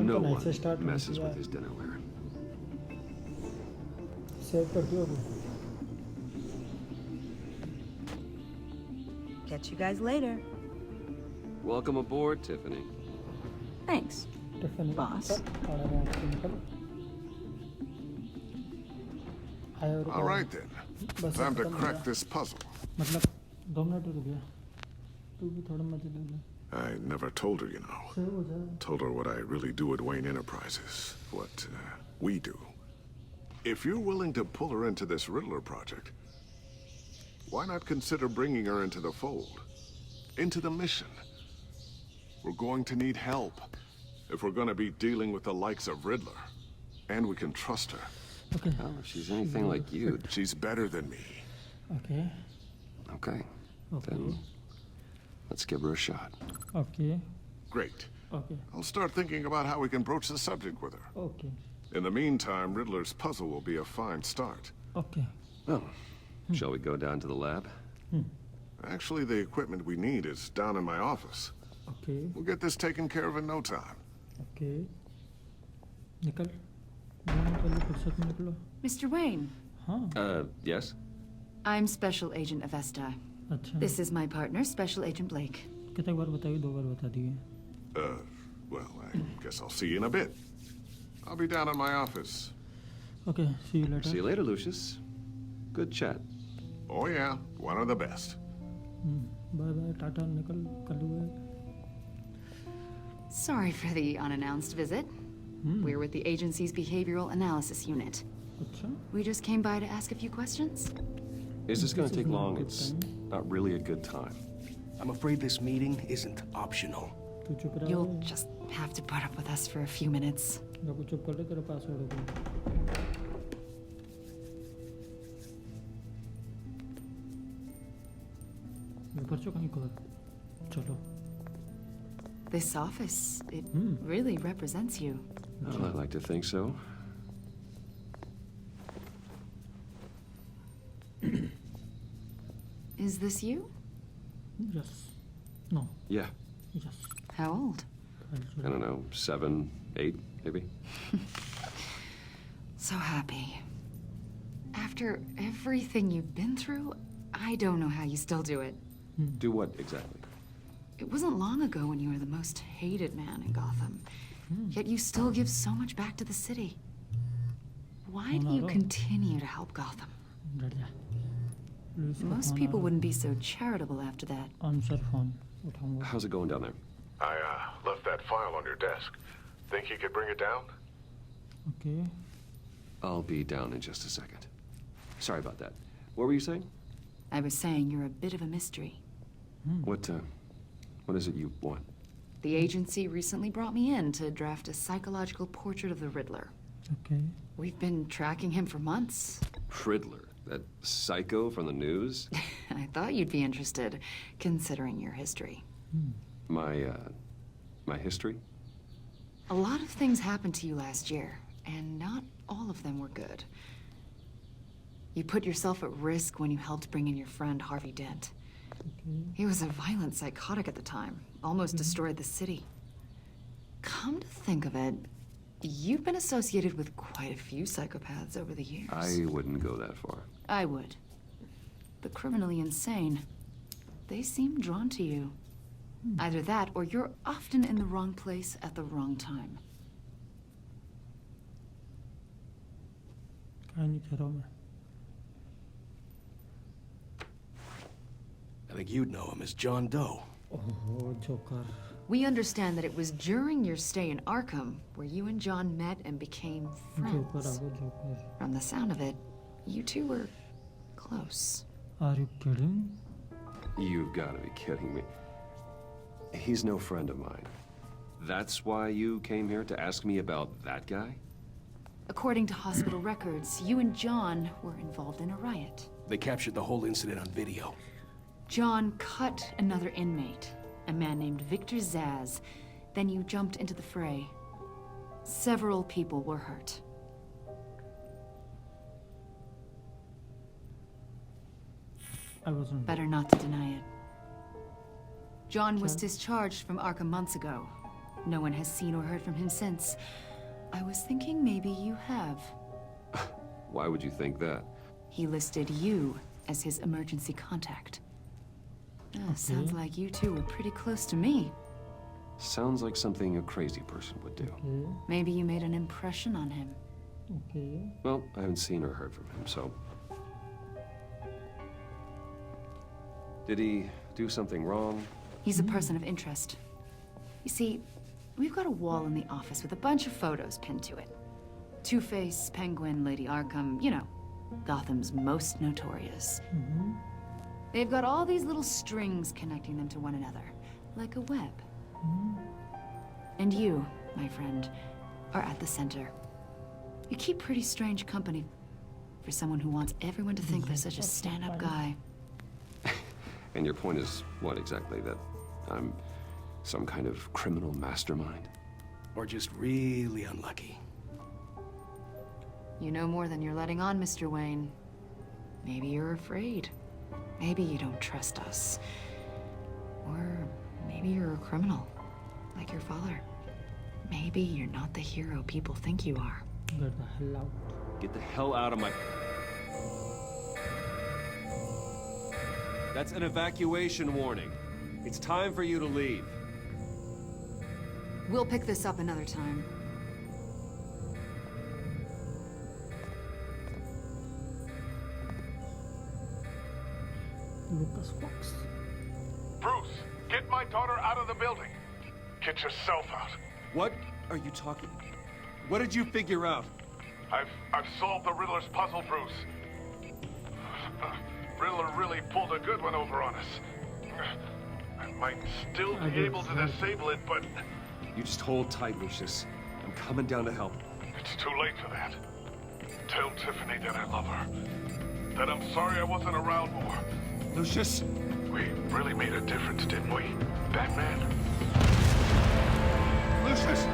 No one messes with his dinnerware. Catch you guys later. Welcome aboard, Tiffany. Thanks, boss. All right then. Time to crack this puzzle. I never told her, you know. Told her what I really do at Wayne Enterprises. What we do. If you're willing to pull her into this Riddler project, why not consider bringing her into the fold? Into the mission? We're going to need help if we're going to be dealing with the likes of Riddler. And we can trust her. Okay. Well, if she's anything like you... She's better than me. Okay. Okay. Then let's give her a shot. Okay. Great. Okay. I'll start thinking about how we can broach the subject with her. Okay. In the meantime, Riddler's puzzle will be a fine start. Okay. Well, shall we go down to the lab? Actually, the equipment we need is down in my office. Okay. We'll get this taken care of in no time. Okay. Nikal. Mr. Wayne. Yes? I'm Special Agent Avesta. This is my partner, Special Agent Blake. Well, I guess I'll see you in a bit. I'll be down in my office. Okay, see you later. See you later, Lucius. Good chat. Oh yeah, one of the best. Bye-bye, Tata, Nikal, Sorry for the unannounced visit. We're with the agency's behavioral analysis unit. We just came by to ask a few questions. Is this going to take long? It's not really a good time. I'm afraid this meeting isn't optional. You'll just have to put up with us for a few minutes. This office, it really represents you. Well, I'd like to think so. Is this you? Yes. No. Yeah. Yes. How old? I don't know, 7, 8, maybe? So happy. After everything you've been through, I don't know how you still do it. Do what exactly? It wasn't long ago when you were the most hated man in Gotham. Yet you still give so much back to the city. Why do you continue to help Gotham? Most people wouldn't be so charitable after that. How's it going down there? I left that file on your desk. Think you could bring it down? Okay. I'll be down in just a second. Sorry about that. What were you saying? I was saying you're a bit of a mystery. What is it you want? The agency recently brought me in to draft a psychological portrait of the Riddler. Okay. We've been tracking him for months. Riddler? That psycho from the news? I thought you'd be interested, considering your history. My history? A lot of things happened to you last year, and not all of them were good. You put yourself at risk when you helped bring in your friend Harvey Dent. He was a violent psychotic at the time, almost destroyed the city. Come to think of it, you've been associated with quite a few psychopaths over the years. I wouldn't go that far. I would. The criminally insane. They seem drawn to you. Either that, or you're often in the wrong place at the wrong time. I think you'd know him as John Doe. Oh, Joker. We understand that it was during your stay in Arkham where you and John met and became friends. From the sound of it, you two were close. Are you kidding? You've got to be kidding me. He's no friend of mine. That's why you came here to ask me about that guy? According to hospital records, you and John were involved in a riot. They captured the whole incident on video. John cut another inmate, a man named Victor Zaz. Then you jumped into the fray. Several people were hurt. I wasn't. Better not to deny it. John was discharged from Arkham months ago. No one has seen or heard from him since. I was thinking maybe you have. Why would you think that? He listed you as his emergency contact. Sounds like you two were pretty close to me. Sounds like something a crazy person would do. Maybe you made an impression on him. Okay. Well, I haven't seen or heard from him, so... Did he do something wrong? He's a person of interest. You see, we've got a wall in the office with a bunch of photos pinned to it. Two-Face, Penguin, Lady Arkham, you know, Gotham's most notorious. They've got all these little strings connecting them to one another, like a web. And you, my friend, are at the center. You keep pretty strange company for someone who wants everyone to think they're such a stand-up guy. And your point is what exactly? That I'm some kind of criminal mastermind? Or just really unlucky? You know more than you're letting on, Mr. Wayne. Maybe you're afraid. Maybe you don't trust us. Or maybe you're a criminal, like your father. Maybe you're not the hero people think you are. Get the hell out. Get the hell out of my... That's an evacuation warning. It's time for you to leave. We'll pick this up another time. Lucas Fox. Bruce, get my daughter out of the building. Get yourself out. What are you talking? What did you figure out? I've solved the Riddler's puzzle, Bruce. Riddler really pulled a good one over on us. I might still be able to disable it, but... You just hold tight, Lucius. I'm coming down to help. It's too late for that. Tell Tiffany that I love her. That I'm sorry I wasn't around more. Lucius! We really made a difference, didn't we, Batman? Lucius!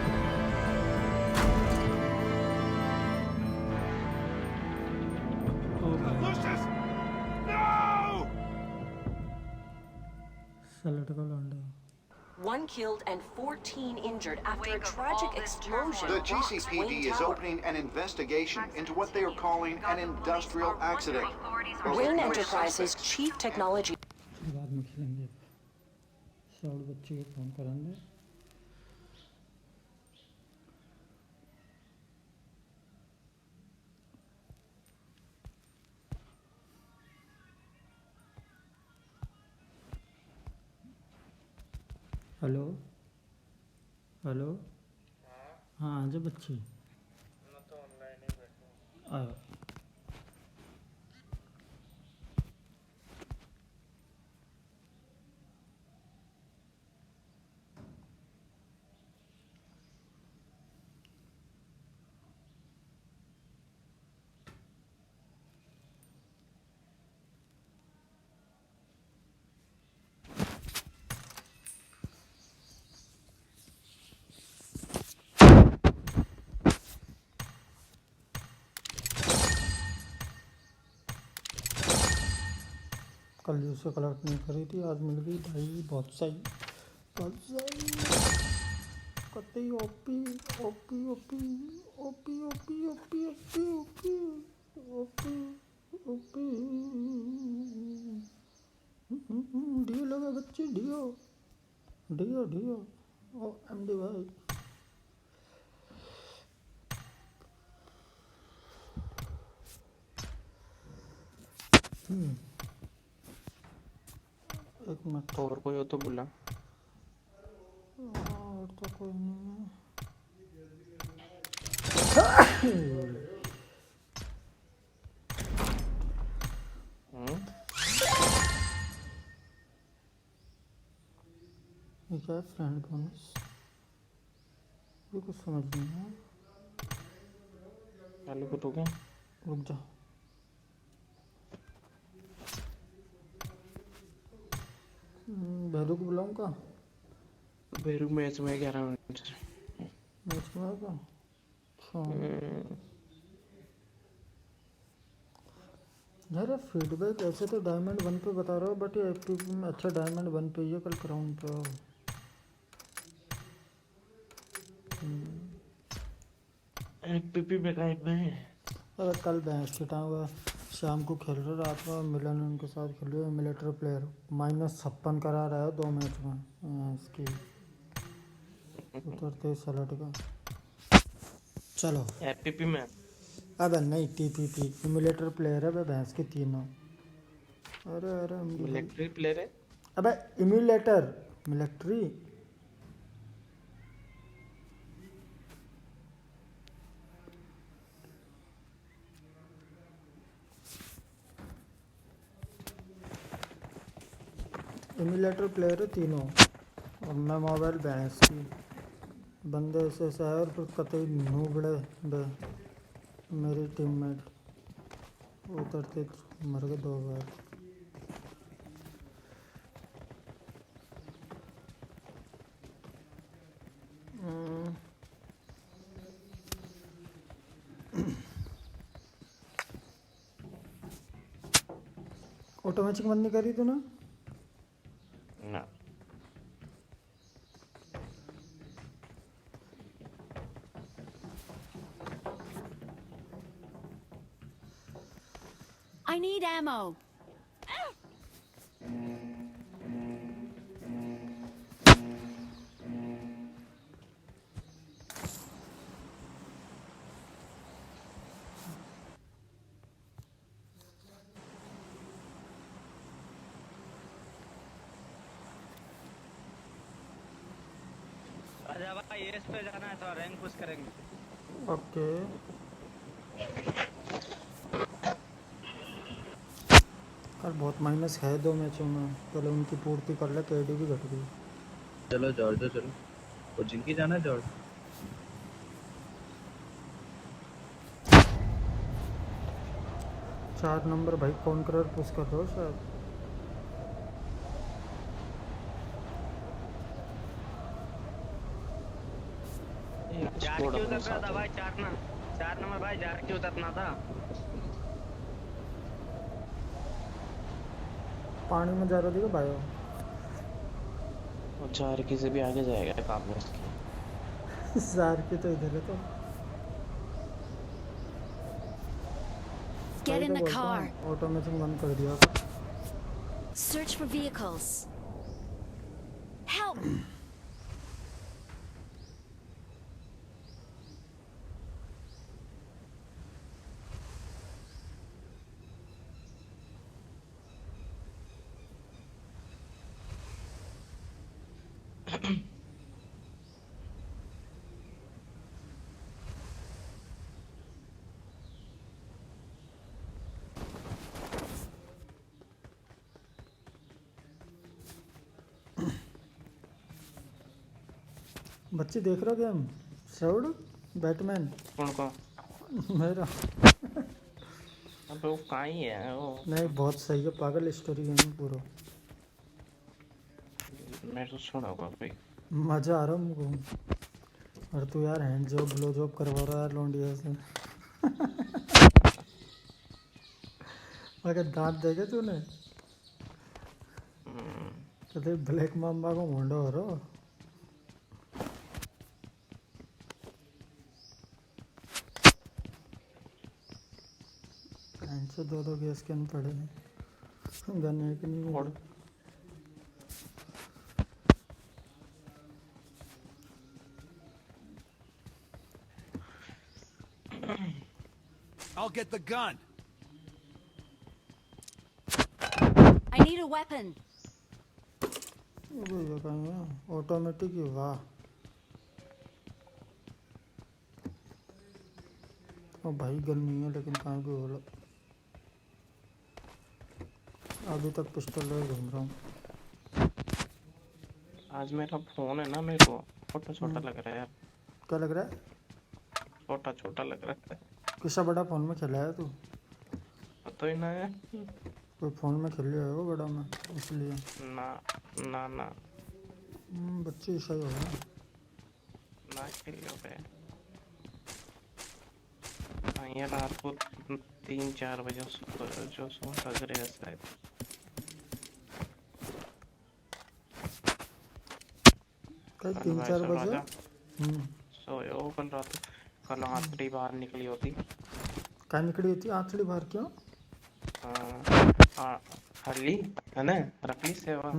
Lucius! No! One killed and 14 injured after a tragic explosion. The GCPD is opening an investigation into what they are calling an industrial accident. Wayne Enterprises Chief Technology. बाद में खेलेंगे शायद बच्चे को phone करेंगे hello hello हाँ आजा बच्ची मैं तो ऑनलाइन ही बैठा हूँ कल उसे कलेक्ट नहीं करी थी आज मिल गई भाई बहुत सही कते OP OP OP OP OP OP OP OP OP OP ढियो लगा बच्चे ढियो ढियो ढियो ओ एमडी भाई एक मिनट और कोई हो तो बुला और तो कोई नहीं है क्या फ्रेंड बोनस कुछ समझ नहीं है। चालू को तो क्या? रुक जा। भैरू को बुलाऊं का? भैरू मैच में 11 मिनट मैच में का? यार फीडबैक ऐसे तो डायमंड 1 पे बता रहा हूँ, बट ये एफपीपी में अच्छा डायमंड 1 पे ही है, कल क्राउन पे हो। एफपीपी में गायब है। अरे कल बैंस खिटाऊंगा, शाम को खेल रहे, रात में मिलन उनके साथ खेल रहे। मिलिट्री प्लेयर -56 करा रहा है 2 मैच में इसकी उतरते सलट का। चलो एफपीपी में। अबे नहीं टीपीपी इमुलेटर प्लेयर है भैंस के तीनों। अरे मिलिट्री प्लेयर है। अबे इमुलेटर मिलिट्री इमुलेटर प्लेयर है तीनों। और मैं मोबाइल भैंस की बंदे ऐसे है और फिर कतई नूबड़े बे मेरी टीममेट उतरते मर गए 2 बार। ऑटोमेटिक बंद नहीं करी तू ना? ना I need ammo. आजा भाई एस पे जाना है तो रैंक पुश करेंगे। ओके कल बहुत माइनस है 2 मैचों में, पहले उनकी पूर्ति कर ले, केडी भी घट गई। चलो जॉर्ज चलो, और जिनकी जाना है जॉर्ज। 4 नंबर भाई कौन कलर पुश कर रहे हो शायद। जार क्यों उतरना था भाई? 4 नंबर भाई जार क्यों उतरना था? पानी में जा रहा देखो भाई। और चार की से भी आगे जाएगा काम में इसकी। जार की तो इधर है तो। Get in the car. Automatic बंद कर दिया। Search for vehicles. Help! बच्चे देख रहे हो गेम? श्राउड बैटमैन कौन का? मेरा अबे वो कहाँ ही है वो? नहीं बहुत सही है, पागल स्टोरी गेम है पूरा। मैं तो सुना होगा भाई, मजा आ रहा मुझको। और तू यार हैंड जॉब ब्लो जॉब करवा रहा है लौंडिया से। अगर दांत देखे तूने तो ब्लैक माम्बा को मोंडा हो रहा। से 2 गैस कैन पड़े हैं गन है कि नहीं? I'll get the gun. I need a weapon. ये कहीं है ऑटोमेटिक ही। वाह ओ भाई गन नहीं है लेकिन कहाँ की बोला। अभी तक पिस्टल ले घूम रहा हूँ। आज मेरा फोन है ना, मेरे को छोटा छोटा लग रहा है यार। क्या लग रहा है? छोटा छोटा लग रहा है। किसा बड़ा फोन में खेला है तू? पता ही ना है। कोई फोन में खेल रहा है वो बड़ा में इसलिए। ना ना ना बच्चे ऐसा ही होगा ना खेलियो पे। ये रात को 3-4 बजे जो सो लग रहे हैं शायद। कल 3-4 बजे सोयो कल रात। कल आंतड़ी बाहर निकली होती। कहाँ निकली होती आंतड़ी बाहर? क्यों? हरली है ना रखली सेवा।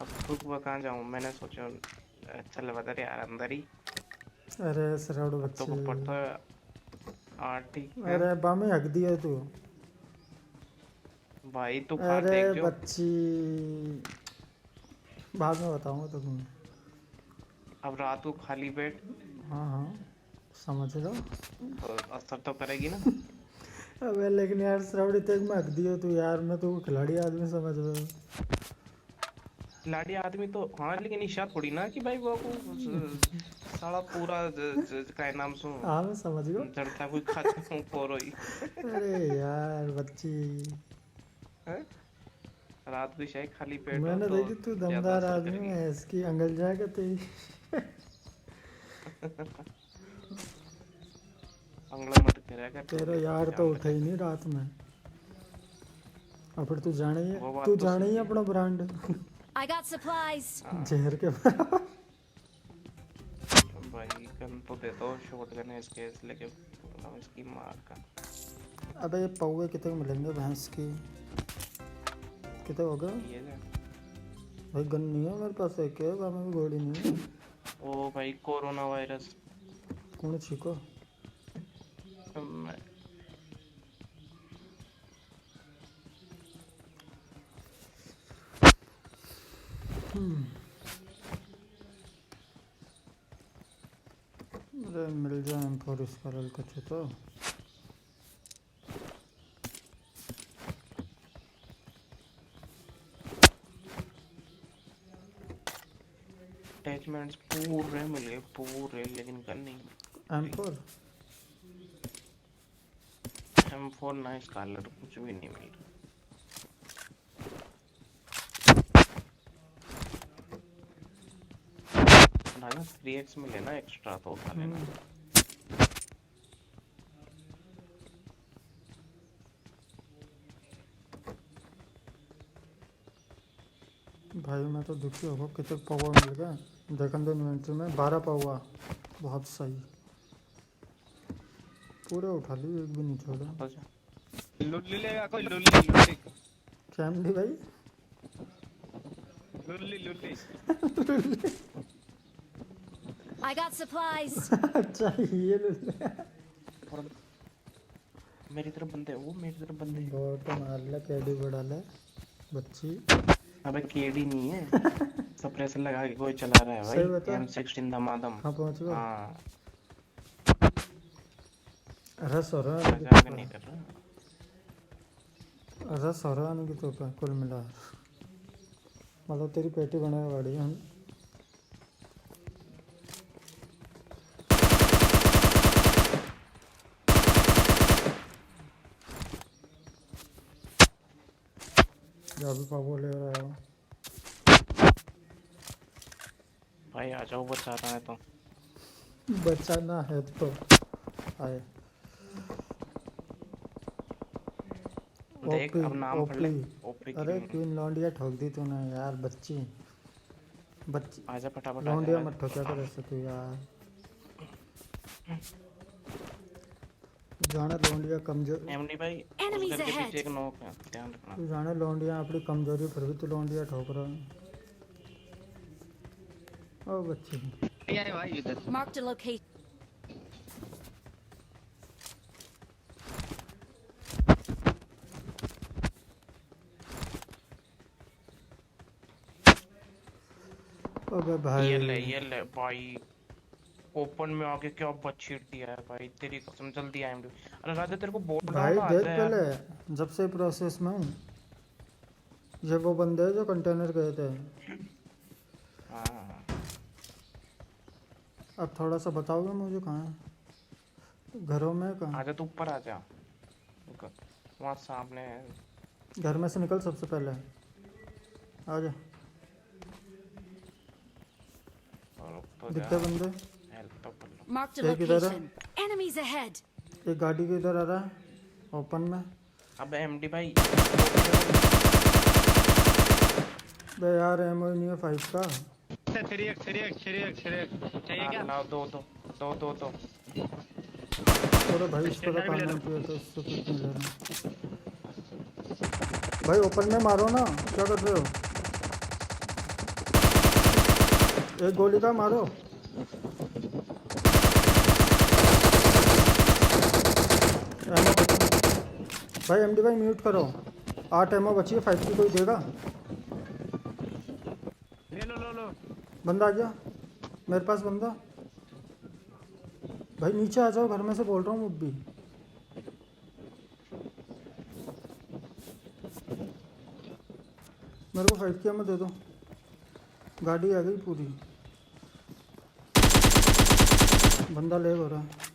अब सुबह कहाँ जाऊँ? मैंने सोचा चल बता यार अंदर ही। अरे सराड़ो बच्चे तो पड़ता है आंटी। अरे बामे हक दिया तू भाई तू खा अरे देख जो। बच्ची बाद में बताऊंगा तुम्हें। अब रात को खाली पेट। हाँ समझ लो। असर तो करेगी ना। अबे लेकिन यार सराउडी तक में हक दिया तू यार। मैं तो खिलाड़ी आदमी समझ में। खिलाड़ी आदमी तो हाँ लेकिन ईशा थोड़ी ना कि भाई वो साला पूरा क्या नाम सुन। हाँ मैं समझ गया। चढ़ता कोई खाते हूँ पोरोई। अरे यार बच्ची रात को शायद खाली पेट। मैंने देखी तू दमदार आदमी है इसकी अंगल जाएगा तेरी। अंगला मत करेगा। तेरा यार तो उठा ही नहीं रात में। और फिर तू जाने ही अपना ब्रांड। I got supplies. जहर के भाई गन तो दे दो। शॉटगन है इसके लेके इसकी मार का। अबे ये पौवे कितने मिलेंगे भैंस की? कितने हो गए? भाई गन नहीं है मेरे पास। एक है वहाँ में गोली नहीं है। ओ भाई कोरोना वायरस कौन छीको? अरे मिल जाए M4 इसका रल कच्चे तो। अटैचमेंट्स पूरे मिले पूरे लेकिन गन नहीं। M4 ना स्कारलेट कुछ भी नहीं मिल रहा। ना 3x मिले ना एक्स्ट्रा तो उठा लेना। भाई मैं तो दुखी हो गया। कितने पौवा मिल गए देखन दो इन्वेंट्री में। 12 पौवा बहुत सही। पूरे उठा ली एक भी नहीं छोड़ा। लुल्ली लेगा कोई लुल्ली। फैमिली भाई लुल्ली। I got supplies. अच्छा ये मेरी तरफ बंदे वो मेरी तरफ बंदे। बहुत मार ले केडी बढ़ा ले बच्ची। अबे केडी नहीं है। सप्रेसर लगा के कोई चला रहा है भाई। M16 धमाधम। हाँ पहुँच गया। हाँ रस हो रहा नहीं कर रहा। रस हो रहा नहीं कि तो पे कुल मिला मतलब तेरी पेटी बने गाड़ी हम। जा भी पावो ले रहा है भाई आ जाओ बचाना है तो। बचाना है तो आए। देख अब नाम पढ़ ले। अरे क्वीन लौंडिया ठोक दी तूने यार बच्ची। आजा फटाफट लौंडिया मत ठोका कर ऐसे तू यार। जाने लौंडिया कमजोर। एमडी भाई उसके पीछे एक नोक है ध्यान रखना। तू जाने लौंडिया अपनी कमजोरी पर भी तू लौंडिया ठोक रहा है। ओ बच्ची ये भाई इधर। Marked a location. अबे भाई ये ले भाई ओपन में आके क्या बचीट दिया है भाई। तेरी कसम जल्दी आएंगे। अरे राजा तेरे को बोल भाई देख पहले जब से प्रोसेस में हूँ। ये वो बंदे हैं जो कंटेनर गए थे। अब थोड़ा सा बताओगे मुझे कहाँ है? घरों में कहाँ? आजा तू ऊपर आजा, वहाँ सामने है। घर में से निकल सबसे पहले, आजा। दिखते बंदे, एक इधर है, Enemies ahead. एक गाड़ी के इधर आ रहा है ओपन में। अब एमडी भाई बे यार एमओ नहीं है 5 का। 3x चाहिए क्या? लाओ दो। अरे भाई इसको तो काटना चाहिए था, इससे कुछ नहीं लेना। भाई ओपन में मारो ना, क्या कर रहे हो? एक गोली का मारो। एमओ भाई, एमडी भाई म्यूट करो। 8 एमओ बची है, 5 की कोई देगा? लो। बंदा आ गया मेरे पास, बंदा। भाई नीचे आ जाओ, घर में से बोल रहा हूँ मुब्बी। मेरे को 5 की एमओ दे दो, गाड़ी आ गई पूरी। बंदा ले हो रहा है।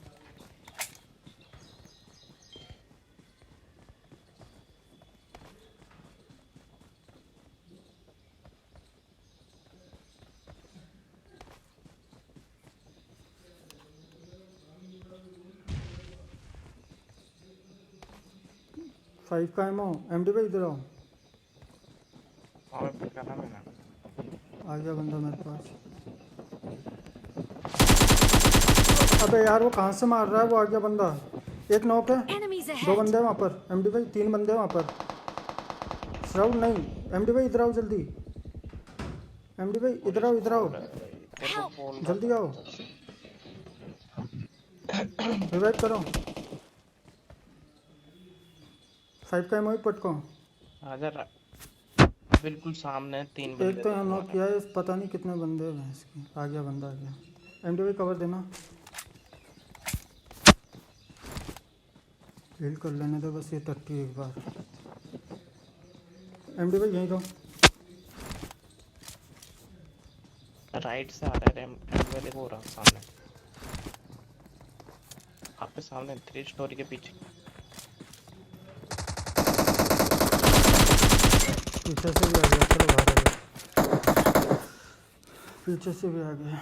फाइव का एमओ, एमडी भाई इधर आओ। आ गया बंदा मेरे पास। अबे यार वो कहाँ से मार रहा है? वो आ गया बंदा, एक नॉक है, 2 बंदे वहाँ पर। एमडी भाई 3 बंदे वहाँ पर। श्राउड नहीं, एमडी भाई इधर आओ जल्दी। एमडी भाई इधर आओ, जल्दी आओ, रिवाइव करो। 5 का एमओ पटको। आजा बिल्कुल सामने 3 बंदे। एक तो यहाँ नॉक किया है, पता नहीं कितने बंदे हैं इसके। आ गया बंदा, आ गया। एमडी भाई कवर देना, हील कर लेने दो बस ये टट्टी एक बार। एमडी भाई यहीं रहो। राइट से आ रहा है एमडी देखो, हो रहा सामने आपके सामने 3 स्टोरी के पीछे। पीछे से भी आ गया, चलो बाहर आ गया। पीछे से भी आ गया।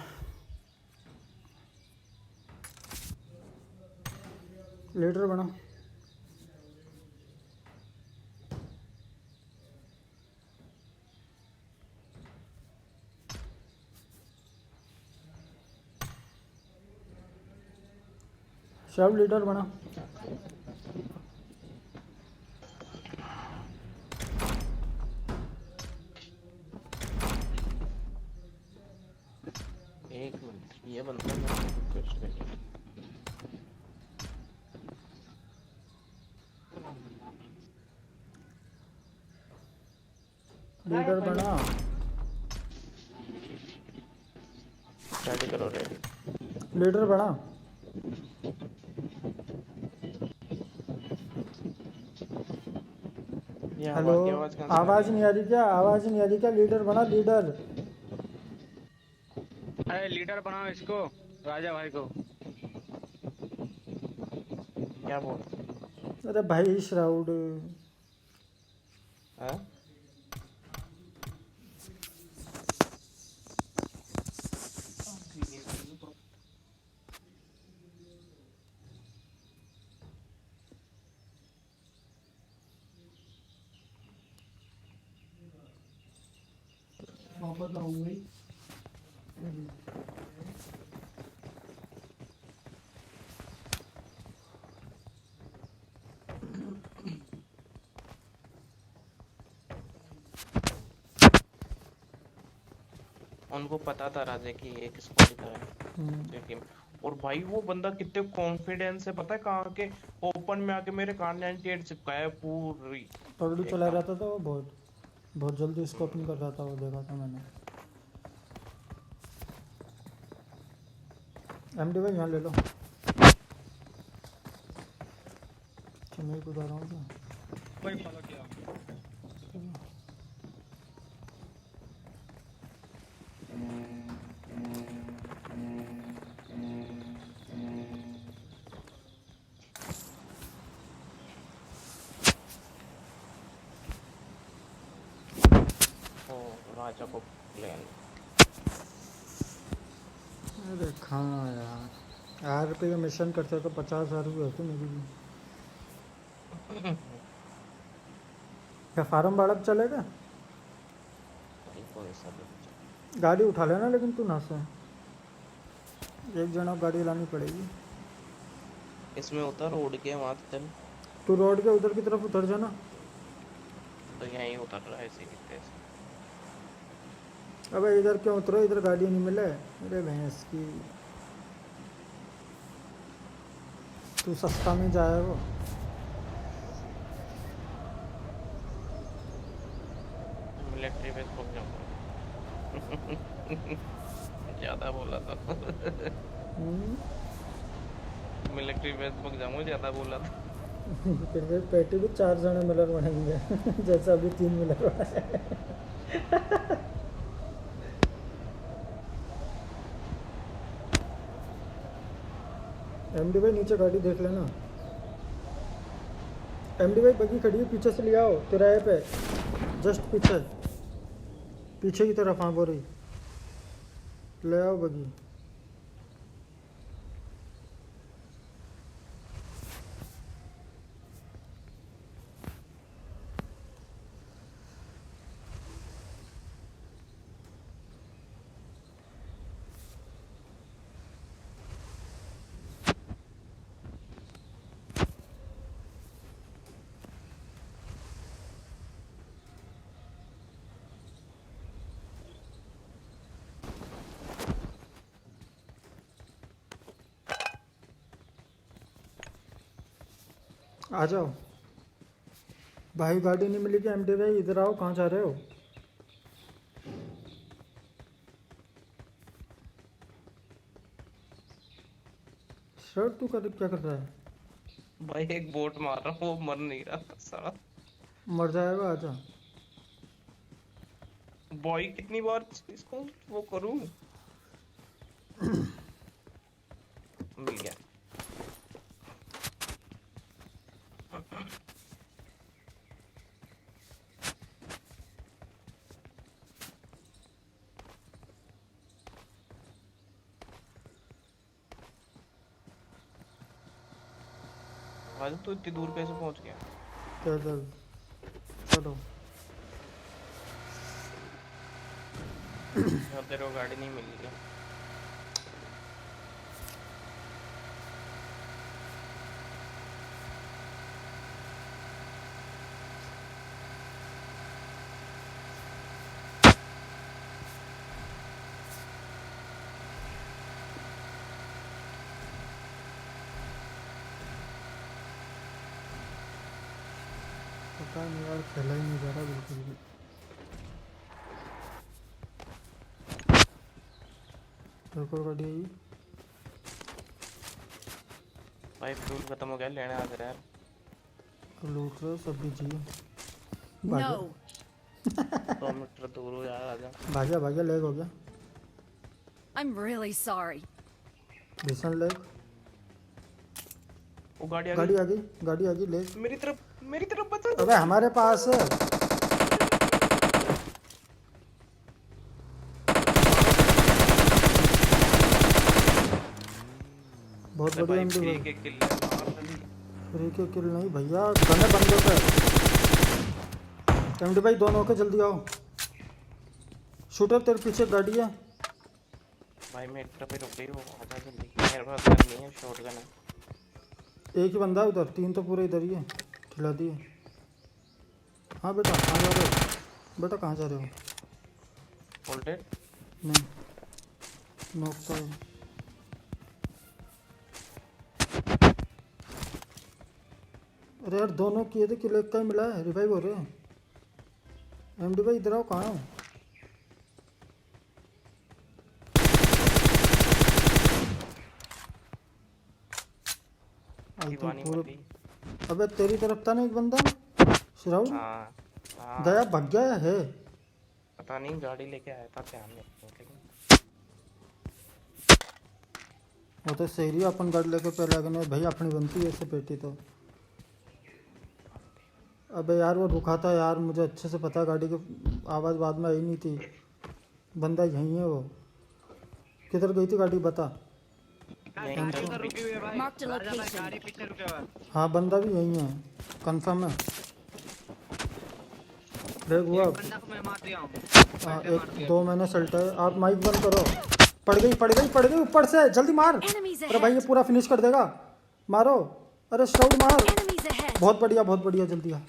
लीडर बना। सब लीडर बना। एक मिनट, ये बंदा रिक्वेस्ट कर लीडर बना। रेडी करो, रेडी। लीडर बना। हेलो, आवाज नहीं आ रही क्या? आवाज नहीं आ रही क्या? लीडर बना, लीडर। अरे लीडर बनाओ इसको, राजा भाई को। क्या बोल? अरे भाई श्राउड। हाँ? वापस आऊंगी। उनको पता था राजा की ये किसको लिखा है, लेकिन और भाई वो बंदा कितने कॉन्फिडेंस से, पता है कहाँ के ओपन में आके मेरे कार 98 चिपकाया है पूरी। पगड़ी चला रहा था तो वो बहुत जल्दी स्कोपिंग कर रहा था, वो देखा था मैंने। एमडी भाई यहाँ ले लो। मैं कुदा रहा हूँ क्या? कोई फॉलो किया। राजा को प्लान। अरे कहाँ यार, यार पे ये मिशन करते तो 50,000 भी होते मेरी भी। क्या फार्म बाड़क चलेगा? कोई सा भी गाड़ी उठा लेना, लेकिन तू ना से एक जना गाड़ी लानी पड़ेगी। इसमें उतर रोड के वहाँ चल। तू रोड के उधर की तरफ उतर जाना। तो यहीं उतर रहा है इसी तरीके से। अबे इधर क्यों उतरो, इधर गाड़ी नहीं मिले। अरे भैंस की, तू सस्ता में जाए वो। मिलिट्री बेस पहुंच जाऊंगा। ज्यादा बोला था। मिलिट्री बेस पहुंच जाऊंगा, ज्यादा बोला था। फिर भी पेटी भी 4 जने मिलर बनेंगे जैसे अभी 3 मिलर बने। एमडी भाई नीचे गाड़ी देख लेना। एमडी भाई बगी खड़ी है, पीछे से ले आओ तिराहे पे, जस्ट पीछे, पीछे की तरफ। हाँ बोरी ले आओ बगी। आ जाओ भाई, गाड़ी नहीं मिलेगी। एमडी भाई इधर आओ, कहाँ जा रहे हो? सर तू क्या कर रहा है? भाई एक बोट मार रहा हूँ, वो मर नहीं रहा था साला। मर जाएगा, आजा। बॉय कितनी बार इसको वो करूँ? मिल गया। आज तो इतनी दूर कैसे पहुंच गया? चलो चलो। तेरे को गाड़ी नहीं मिली क्या? पता नहीं यार, खेला ही नहीं जा रहा बिल्कुल भी। एक और गाड़ी आई। भाई फ्यूल खत्म हो गया, लेने आ रहा है। लूट रहे सब बिजी। 2 मीटर दूर हो यार, आजा। भाग्या लेग हो गया। I'm really sorry. भीषण लेग। वो गाड़ी आ गई लेग। मेरी तरफ बचा। अबे हमारे पास है। बहुत बढ़िया एमडी भाई। फ्री के किल नहीं भैया, गने बंदे पे। एमडी भाई दोनों के जल्दी आओ। शूटर तेरे पीछे गाड़ी है। भाई मैं एक तरफ रुक गई, वो आजा जल्दी। मेरे पास गन नहीं है, शॉटगन है। एक ही बंदा है उधर, 3 तो पूरे इधर ही है। खिला दिए। हाँ बेटा कहाँ जा रहे हो? बेटा कहाँ जा रहे हो? होल्डेड नहीं, नोकता है। अरे यार दोनों किए थे, किल एक का ही मिला है। रिवाइव हो रहे हैं। एमडी भाई इधर आओ, कहाँ हो? अबे तेरी तरफ था ना एक बंदा, श्राउल। गया, भाग गया है। पता नहीं, गाड़ी लेके आया था, ध्यान नहीं। वो तो सही है, अपन गाड़ी लेके पहले आगे भाई अपनी बनती है ऐसे पेटी तो। अबे यार वो रुका था यार, मुझे अच्छे से पता, गाड़ी की आवाज़ बाद में आई नहीं थी। बंदा यहीं है वो। किधर गई थी गाड़ी बता। गाड़ी उधर रुकी हुई है भाई। राजा भाई गाड़ी पीछे रुके हुए हैं। हाँ बंदा भी यहीं है, कंफर्म है। देख हुआ बंदा को मैं मार दिया हूँ। हाँ, एक दो मैंने सल्टा है। आप माइक बंद करो। पड़ गई ऊपर से, जल्दी मार। अरे भाई ये पूरा फिनिश कर देगा, मारो। अरे स्टाउट मार। बहुत बढ़िया जल्दी आ।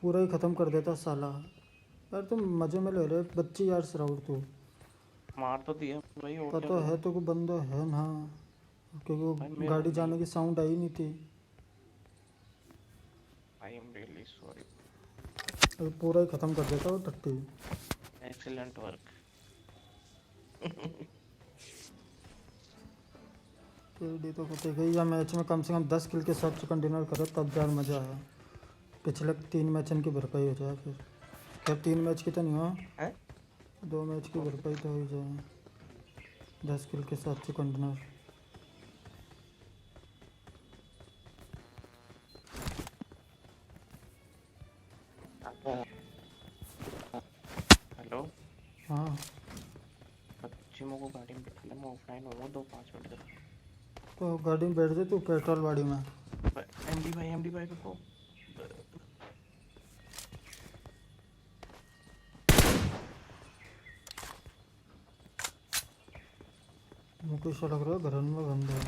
पूरा ही खत्म कर देता साला। यार तुम मजे में ले रहे बच्ची यार। श्राउड तू मार तो दिया भाई। पता है तो कोई बंदा है ना, क्योंकि वो गाड़ी जाने की साउंड आई नहीं थी। I am really sorry. अभी पूरा ही खत्म कर देता वो टट्टी। Excellent work. केडी तो पता गई या मैच में कम से कम 10 किल के साथ चिकन डिनर करे तब यार मजा आया। पिछले 3 मैच की भरपाई हो जाए फिर। क्या 3 मैच की तो नहीं हुआ, 2 मैच की भरपाई तो हो जाए 10 किल के साथ चिकन डिनर। हेलो। हाँ बच्चे को गाड़ी में बिठा ले, मैं ऑफलाइन हूँ 2-5 मिनट तक। तो गाड़ी में बैठ जा तू, पेट्रोल गाड़ी में। एमडी भाई रुको। मुझको ऐसा लग रहा है घर में बंद है।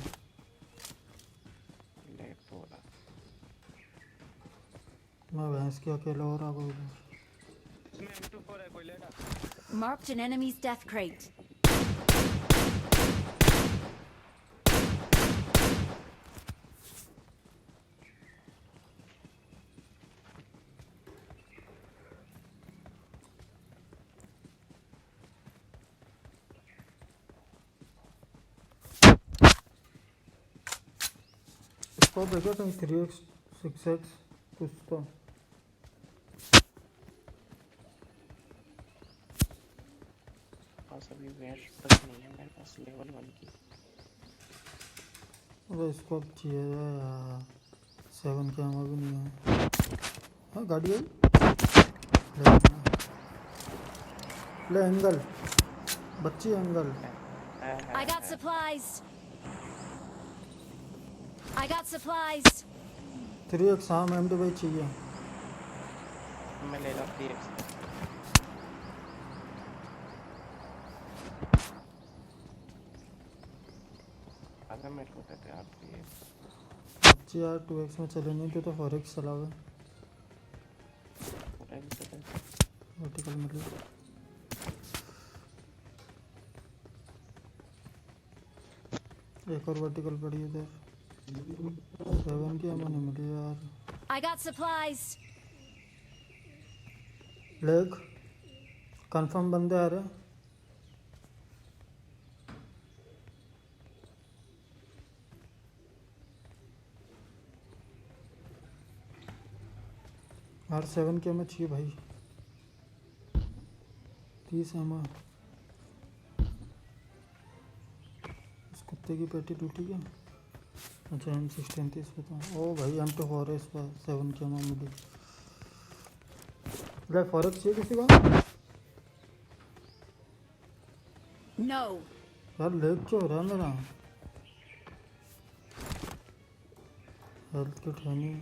लेट हो रहा। मैं भैंस की अकेला हो रहा कोई। इसमें M24 है, कोई लेगा? Marked an enemy's death crate. इसको देखो तुम 3x 6x कुछ तो। पास अभी वेस्ट तक नहीं है मेरे पास लेवल 1 की। अबे इसको चाहिए यार, 7 के आमा भी नहीं है। हाँ गाड़ी आई ले एंगल बच्ची angle. I got supplies. I got supplies. 3x हाँ मैम तो भाई चाहिए। मैं ले रहा 3x। अगर मेरे को कहते हैं आप ये बच्ची यार 2x में चले नहीं तो 4x चलावे। वर्टिकल मतलब एक और वर्टिकल पड़ी है इधर। 7 की हमें नहीं मिली यार। I got supplies. Leg confirm बंदे आ रहे। यार 7 के हमें चाहिए भाई। 30 एम। इस कुत्ते की पेटी टूटी क्या? अच्छा M16 30 पे था। ओ भाई M24 है इस पर 7 के एम मिली। ले 4x चाहिए किसी को? No. यार लेग क्यों हो रहा है मेरा? हेल्थ किट है नहीं।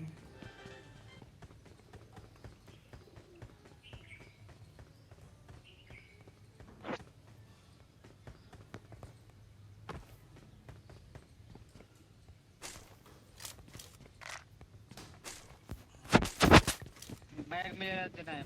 बैग में देना है।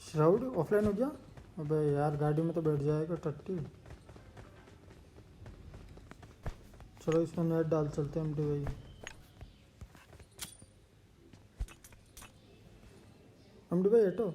श्राउड ऑफलाइन हो गया। अबे यार गाड़ी में तो बैठ जाएगा टट्टी। चलो इसमें नेट डाल चलते हैं एमडी भाई। एमडी भाई हटो।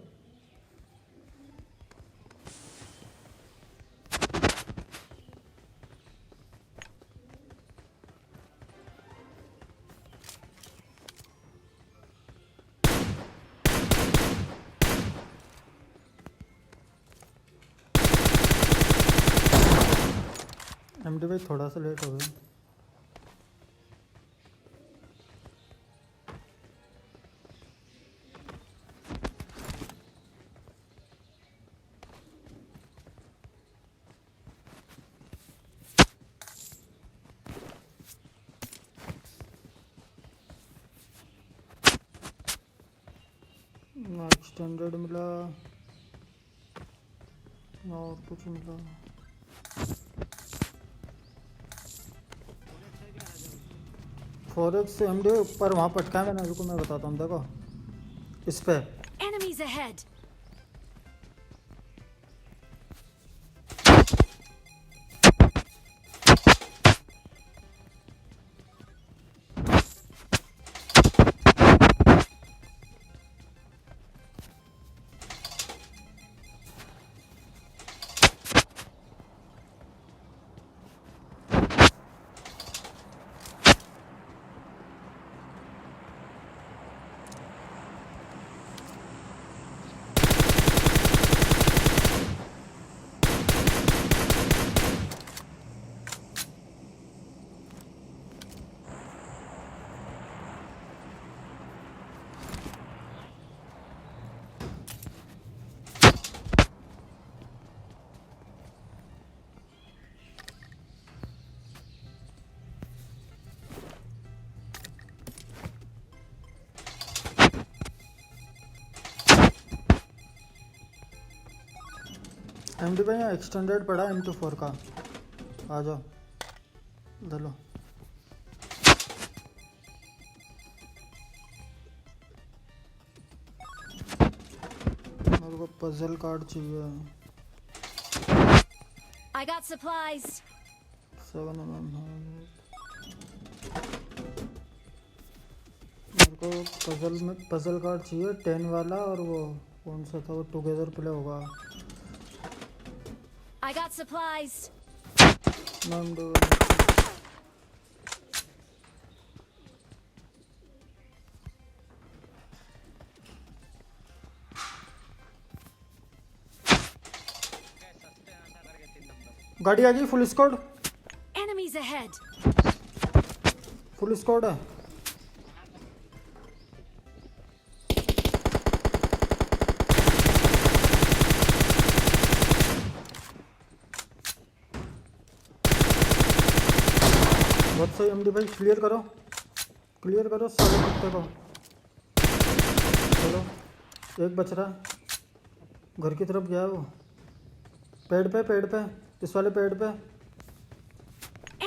एमडी भाई थोड़ा सा लेट हो गया। एक्सटेंडेड मिला और कुछ मिला। फोरेक्स एमडी ऊपर वहाँ पटका है मैंने, रुको मैं बताता हूँ। देखो इस पे Enemies ahead. एमडी भाई यहाँ एक्सटेंडेड पड़ा M24 का, आ जाओ ले लो। मेरे को पजल कार्ड चाहिए। I got supplies. 7mm है। मेरे को पजल कार्ड चाहिए 10 वाला, और वो कौन सा था वो टुगेदर प्ले होगा। I got supplies. गाड़ी आ गई, full squad. Enemies ahead. Full squad है। बहुत सही एमडी भाई, क्लियर करो सारे कुत्ते को। चलो एक बच रहा है, घर की तरफ गया है वो। पेड़ पे इस वाले पेड़ पे,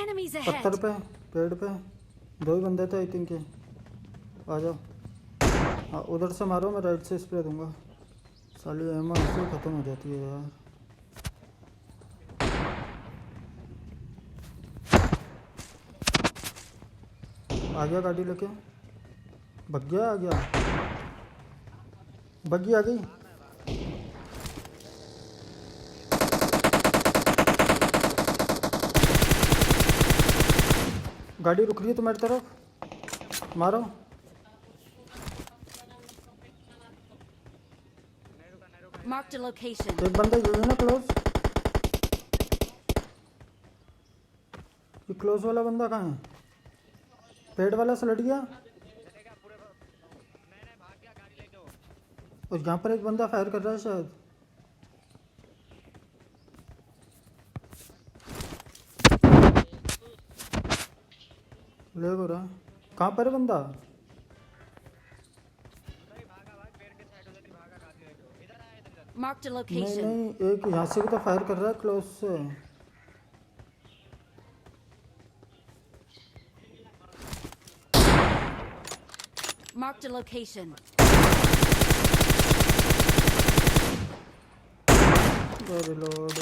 Enemies ahead. पत्थर पे, पेड़ पे 2 ही बंदे थे आई थिंक। आ जाओ, हाँ उधर से मारो, मैं राइट से स्प्रे दूंगा। साली एमो ऐसे खत्म हो जाती है यार। आ गया गाड़ी लेके, बग्गी आ गया, बग्गी आ गई। गाड़ी रुक रही है तुम्हारी तरफ, मारो। Marked a location. एक बंदा ये ना क्लोज, ये क्लोज वाला बंदा कहाँ है? पेड़ वाला से लड़ गया, और यहाँ पर एक बंदा फायर कर रहा है शायद। ले हो रहा, कहाँ पर है बंदा? Marked a नहीं location. नहीं, एक यहाँ से भी तो फायर कर रहा है क्लोज से। Marked a location. रिलोड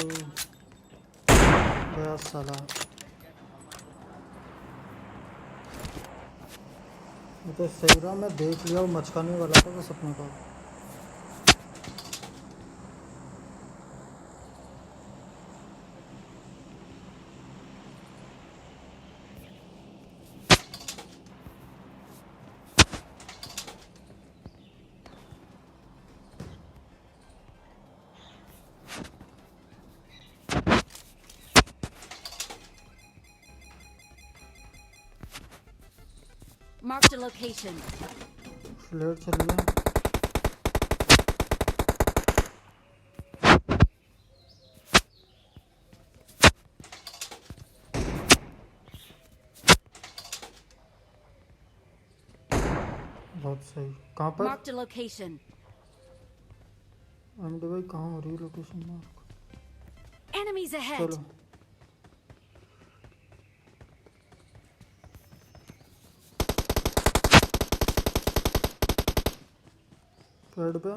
गया साला। ये तो सही रहा, मैं देख लिया, वो मचकाने वाला था बस अपने को। Marked a location. फ्लेयर चल गया। बहुत सही। कहाँ पर? Marked a location. एमडी भाई कहाँ हो रही है लोकेशन मार्क? Enemies ahead. चलो पेड़ पे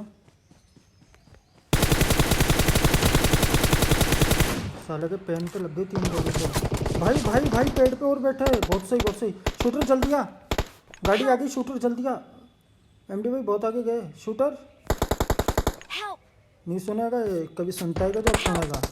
साले के पेन पे लग गई 3 लोगों को। भाई भाई भाई पेड़ पे और बैठा है। बहुत सही बहुत सही। शूटर जल्दी आ, गाड़ी आ गई। शूटर जल्दी आ। एमडी भाई बहुत आगे गए। शूटर नहीं सुनेगा ये, कभी सुनता है जब सुनेगा।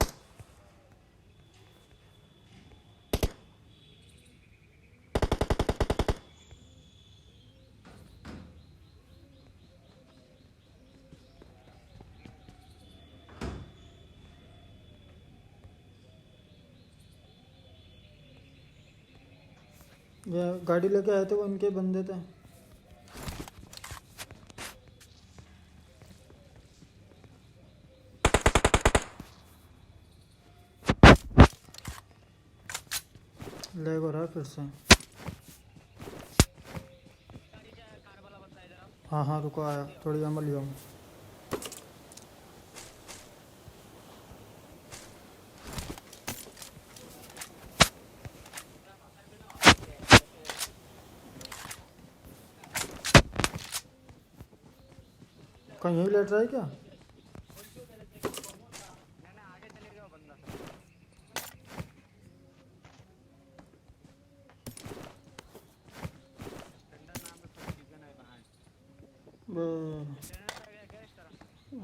ये गाड़ी लेके आए थे वो इनके बंदे थे। ले हो रहा फिर से। हाँ हाँ रुको आया, थोड़ी अमल लिया हूँ। कहीं यही लेट रहा है क्या?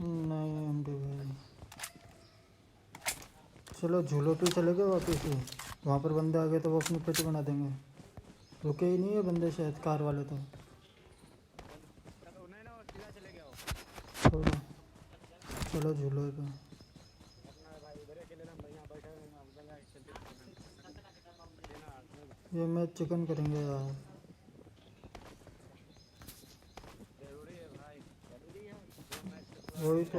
नहीं एमडी भाई, चलो झूलों पे चले गए वापस ही। वहाँ पर बंदे आ गए तो वो अपनी पेटी बना देंगे। रुके ही नहीं है बंदे शायद, कार वाले तो। चलो झूलो पे। ये मैच चिकन करेंगे यार। वही तो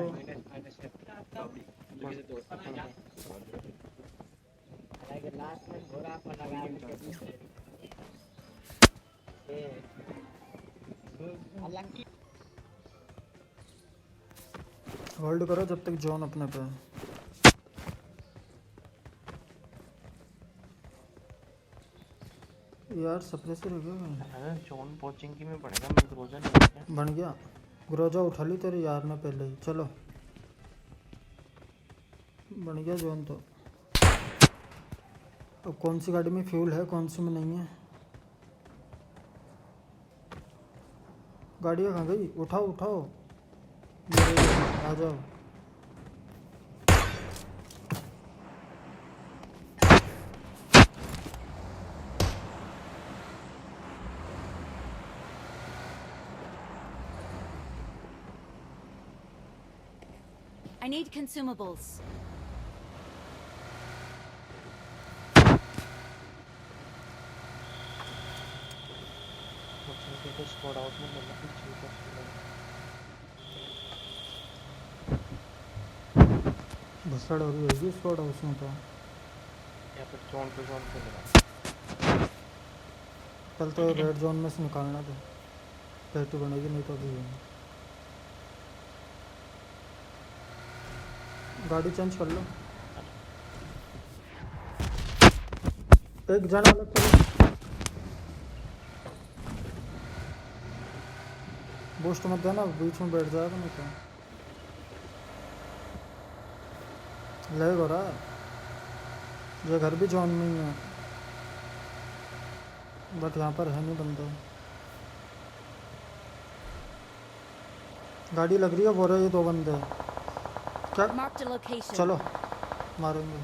होल्ड करो जब तक जॉन अपने पे। यार सप्रेसर हो गया। जॉन पहुंचेंगे में बढ़ेगा। मैं ग्रोजा नहीं बन गया। ग्रोजा उठा ली तेरे यार ने पहले ही। चलो बन गया जॉन तो। अब कौन सी गाड़ी में फ्यूल है, कौन सी में नहीं है? गाड़ियाँ कहाँ गई? उठाओ उठाओ, आ जाओ। I need consumables. तो स्क्वाड आउट में लगा पीछे का। भसड़ हो रही होगी स्क्वाड हाउस में तो। या फिर जोन पे लगा। कल तो रेड जोन में से निकालना था, पेटी बनेगी नहीं तो अभी। गाड़ी चेंज कर लो। एक जन अलग करो। बूस्ट मत देना, बीच में बैठ जाएगा नहीं तो। ले हो रहा है। ये घर भी जोन में ही है, बट यहाँ पर है नहीं बंदा। गाड़ी लग रही है, बोल रहे ये 2 बंदे क्या? Marked a location. चलो मारेंगे।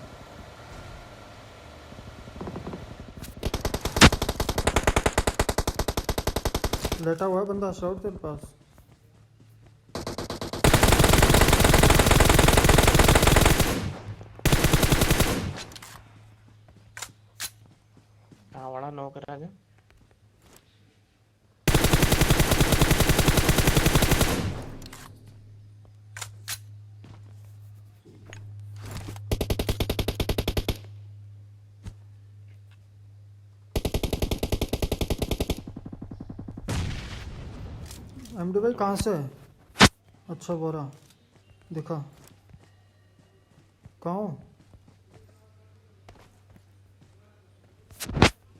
लेटा हुआ है बंदा, शॉट तेरे पास। हाँ बड़ा नौकर आजा। एमडी भाई कहाँ से? अच्छा बोरा दिखा कहाँ हूँ?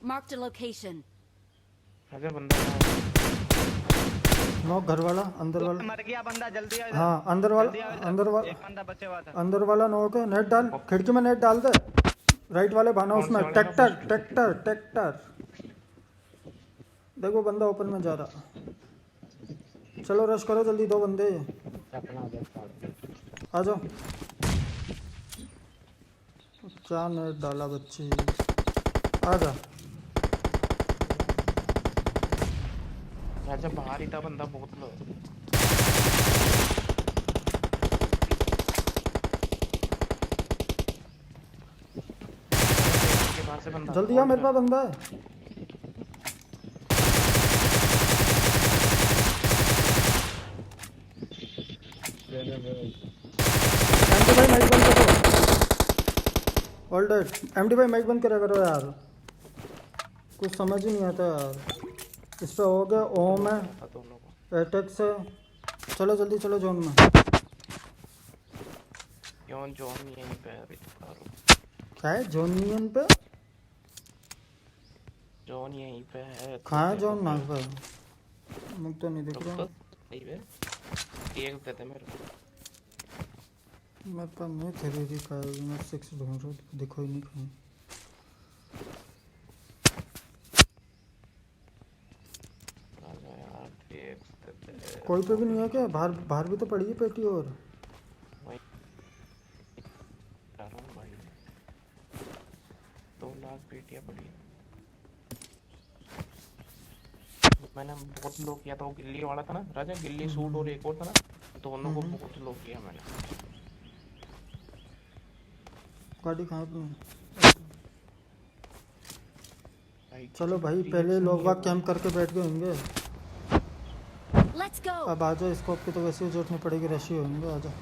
Marked a location. आजा बंदा। नो घर वाला, अंदर वाला मर गया बंदा, जल्दी आ। हाँ अंदर वाला, अंदर वाला, एक बंदा बचे हुआ था। अंदर वाला नो के नेट डाल, खिड़की में नेट डाल दे। राइट वाले भाना उसमें ट्रैक्टर ट्रैक्टर ट्रैक्टर। देखो बंदा ओपन में जा रहा। चलो रश करो जल्दी, 2 बंदे आ जाओ। क्या नेट डाला बच्ची, आ जा। आजा, बाहर ही था बंदा बहुत लो। जल्दी आ, मेरे पास बंदा है। एमडी भाई माइक बंद करो। All dead. एमडी भाई माइक बंद करा करो यार, कुछ समझ ही नहीं आता यार। इस पे हो गया ओम है, एटेक्स है। चलो जल्दी चलो जोन में। जोन यहीं पे है अभी। क्या है जोन पे? जोन यहीं पे है। कहाँ है जोन? नाक पे मुझे तो नहीं दिख रहा। एक देते मेरे को। मेरे पास नहीं थेरेरी का है, मैं 6 ढूंढ रहा हूँ, दिखो ही नहीं कहीं। कोई पे भी नहीं है क्या? बाहर बाहर भी तो पड़ी है पेटी। और 2 लाख पेटियां पड़ी। मैंने बहुत लो किया था, वो गिल्ली वाला था ना राजा, गिल्ली सूट और एक और था ना, दोनों को बहुत लो किया मैंने। गाड़ी कहाँ पे? चलो भाई पहले लोग बाग कैंप करके बैठ गए होंगे। अब आ जाओ, स्कोप की तो वैसे ही जरूरत नहीं पड़ेगी, रशी होंगे। आ जाओ।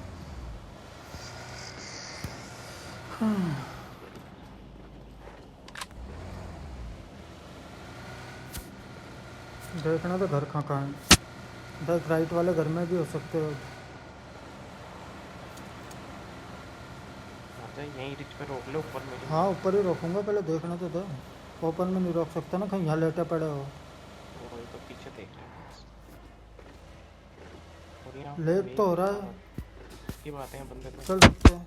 देखना तो घर कहाँ है। देख राइट वाले घर में भी हो सकते हो। यहीं रिच पे रोक ले, ऊपर में। हाँ ऊपर ही रोकूंगा, पहले देखना तो दे। ओपन में नहीं रोक सकता ना, कहीं यहाँ लेटे पड़े हो। वही तो पीछे देख ले। लेट तो हो रहा है। की बातें हैं बंदे तो। चल रुकते हैं।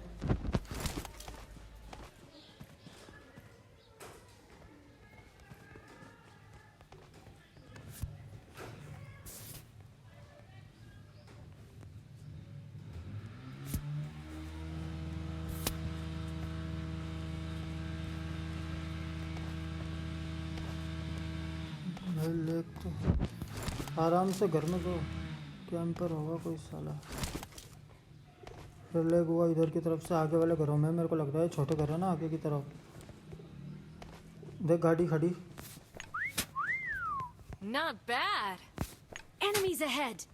लेक तो आराम से घर में तो कैंपर होगा कोई साला। फिर लेक हुआ इधर की तरफ से आगे वाले घरों में, मेरे को लग रहा है छोटे घर है ना आगे की तरफ। देख गाड़ी खड़ी। Not bad. Enemies ahead.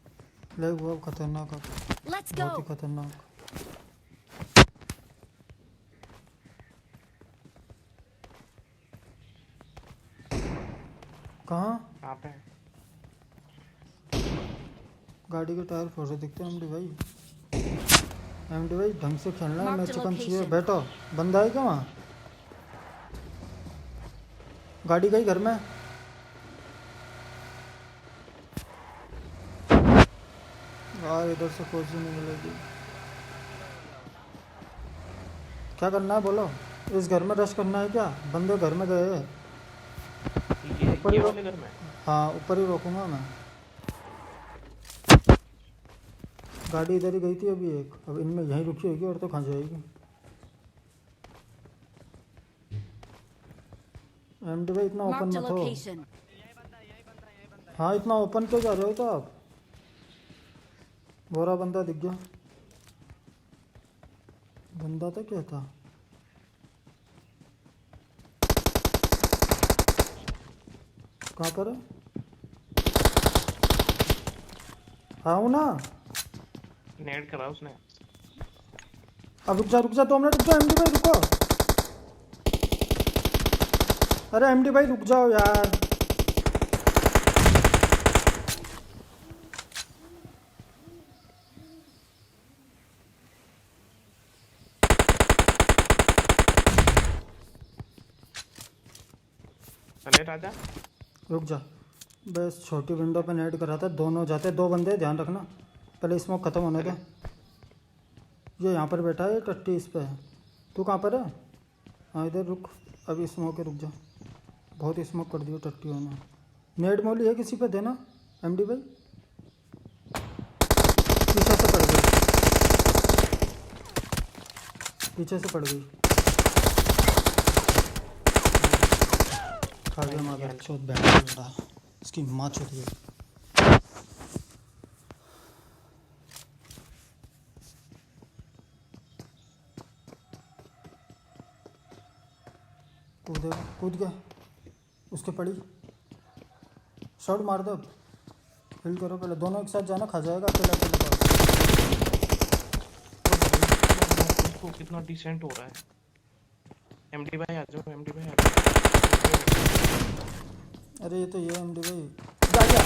Lake हुआ खतरनाक है, Let's बहुत ही go. खतरनाक। कहाँ? कहाँ पे? गाड़ी के टायर फोड़े दिखते हैं। एमडी भाई ढंग से खेलना है, मैच कम चाहिए। बैठो, बंदा है क्या वहाँ? गाड़ी गई घर में। यार इधर से कोई नहीं मिलेगी। क्या करना है बोलो? इस घर में रश करना है क्या? बंदे घर में गए हैं। ऊपर ही घर में? हाँ ऊपर ही रोकूंगा मैं। गाड़ी इधर ही गई थी अभी एक, अब इनमें यहीं रुकी होगी और तो कहाँ जाएगी। एमडी भाई इतना ओपन Marked a मत हो। location. हाँ इतना ओपन क्यों जा रहे हो तो आप? गोरा बंदा दिख गया। बंदा तो क्या था? कहाँ पर है? हाँ हूँ ना। नेट करा उसने। अब रुक जा 2 मिनट रुक जा एमडी भाई रुको। अरे एमडी भाई रुक जाओ यार। चले राजा। रुक जा बस, छोटी विंडो पे नेट करा था, दोनों जाते, 2 बंदे ध्यान रखना, पहले स्मोक खत्म होने दे। ये यहाँ पर बैठा है टट्टी इस पे है। तू कहाँ पर है? हाँ इधर रुक, अभी स्मोक है, रुक जा। बहुत स्मोक कर दिया टट्टियों ने। नेट मोली है किसी पे देना एमडी भाई। पीछे से पड़ गई, पीछे से पड़ गई। खा गया मादर चौथ बैठा, इसकी माँ चौथ गई। कूद गया, उसके पड़ी। शॉट मार दो, हिल करो पहले, दोनों एक साथ जाना, खा जाएगा अकेला अकेला। इसको कितना डिसेंट हो रहा है। एमडी भाई आ जाओ, एमडी भाई आ जाओ। अरे ये तो ये एमडी भाई जा गया।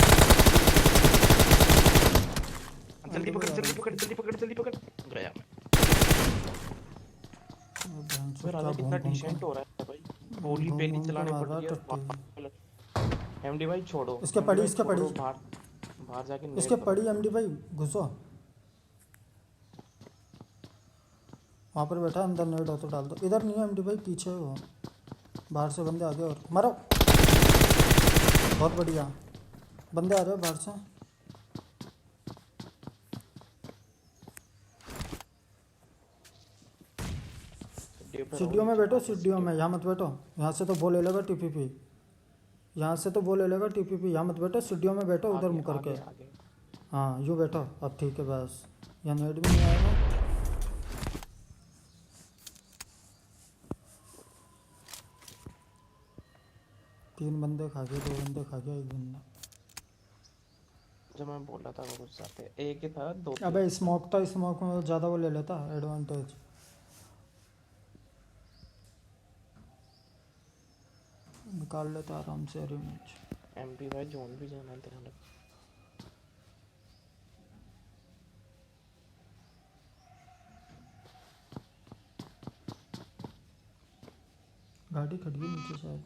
जल्दी पकड़ जल्दी पकड़ जल्दी पकड़ जल्दी पकड़ गया मैं। राजा कितना डिसेंट हो रहा है भाई, गोली पे नहीं चलाने पड़ रही है। एमडी भाई छोड़ो, इसके पड़ी, इसके पड़ी, बाहर जाके इसके पड़ी एमडी भाई, घुसो वहाँ पर बैठा, अंदर नेट हो तो डाल दो। इधर नहीं है एमडी भाई, पीछे हो, बाहर से बंदे आ गए और मारो। बहुत बढ़िया, बंदे आ रहे हो बाहर से। सीढ़ियों में बैठो, सीढ़ियों में, यहाँ मत बैठो, यहाँ से तो वो ले लेगा टीपीपी, यहाँ से तो वो ले लेगा टीपीपी, यहाँ मत बैठो, सीढ़ियों में बैठो उधर मुँह करके। हाँ यूँ बैठो, अब ठीक है बस, यहाँ नेट भी नहीं आएगा। तीन बंदे खा गए, 2 बंदे खा गया, 1 बंदा। जब मैं बोल रहा था वो कुछ साथे एक ही था, 2 अबे स्मोक था, स्मोक में ज़्यादा वो ले लेता एडवांटेज। निकाल लेता आराम से रिमेज। एमपी भाई जोन भी जाना ध्यान रख। गाड़ी खड़ी है नीचे शायद,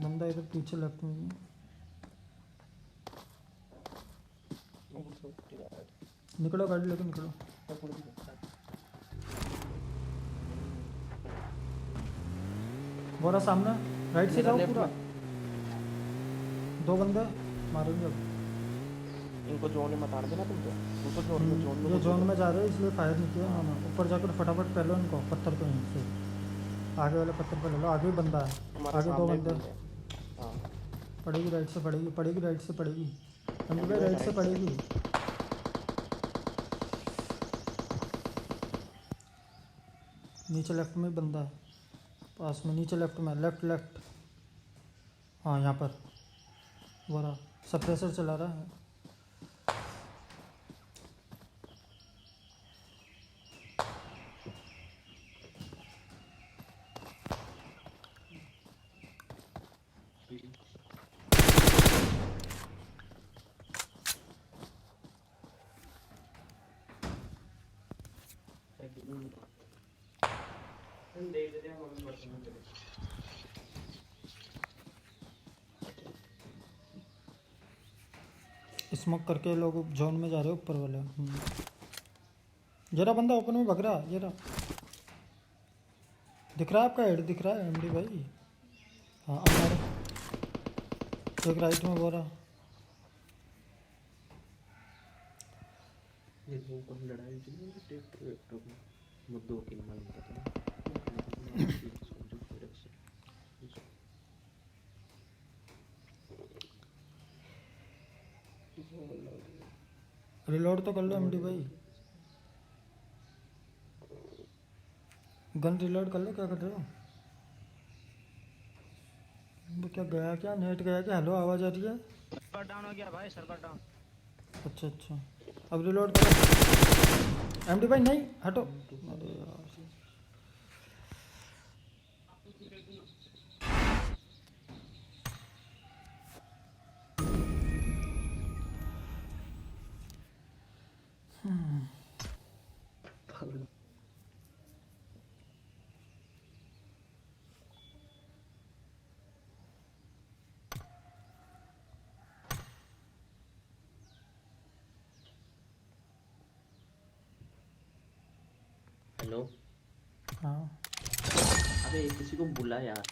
बंदा इधर पीछे लेफ्ट में। निकलो गाड़ी लेके निकलो। बोरा सामने, राइट से जाओ पूरा। 2 बंदे मारेंगे अब। इनको जोन में मत आने देना तुम तो, उनको जोन में ये जोन में जा रहे हैं इसलिए फायर नहीं किया उन्होंने। ऊपर जाकर फटाफट पहले इनको पत्थर पे यहीं से, आगे वाले पत्थर पे ले लो। आगे बंदा है, आगे 2 बंदे। पड़ेगी राइट से, पड़ेगी पड़ेगी राइट से, पड़ेगी अंदर भाई राइट से पड़ेगी। नीचे लेफ्ट में बंदा है, पास में नीचे लेफ्ट में, लेफ्ट लेफ्ट। हाँ यहाँ पर वो रहा, सप्रेसर चला रहा है। स्मोक करके लोग जोन में जा रहे हैं ऊपर वाले। जरा बंदा ओपन में भग रहा है, जरा दिख रहा है आपका हेड दिख रहा है एमडी भाई। हाँ हमारे एक राइट में बोरा, लड़ाई मुद्दों की मालूम पता रिलोड तो कर लो एमडी भाई, गन रिलोड कर लो। क्या कर रहे हो? वो क्या गया, क्या नेट गया क्या? हेलो आवाज आ रही है? सर्वर डाउन हो गया भाई, सर्वर डाउन। अच्छा अच्छा, अब रिलोड करो। एमडी भाई नहीं, हटो। अरे यार हेलो। हाँ अबे किसी को बुला यार।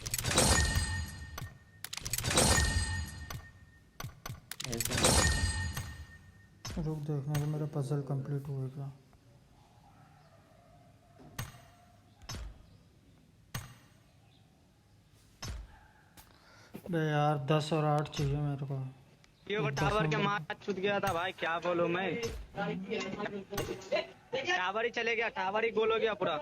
रुक देखने दो, मेरा पजल कंप्लीट होएगा। बे यार 10 और 8 चाहिए मेरे को। ये को टावर के मार छूट गया था भाई, क्या बोलूं मैं। टावर ही चले गया, टावर ही गोल हो गया पूरा।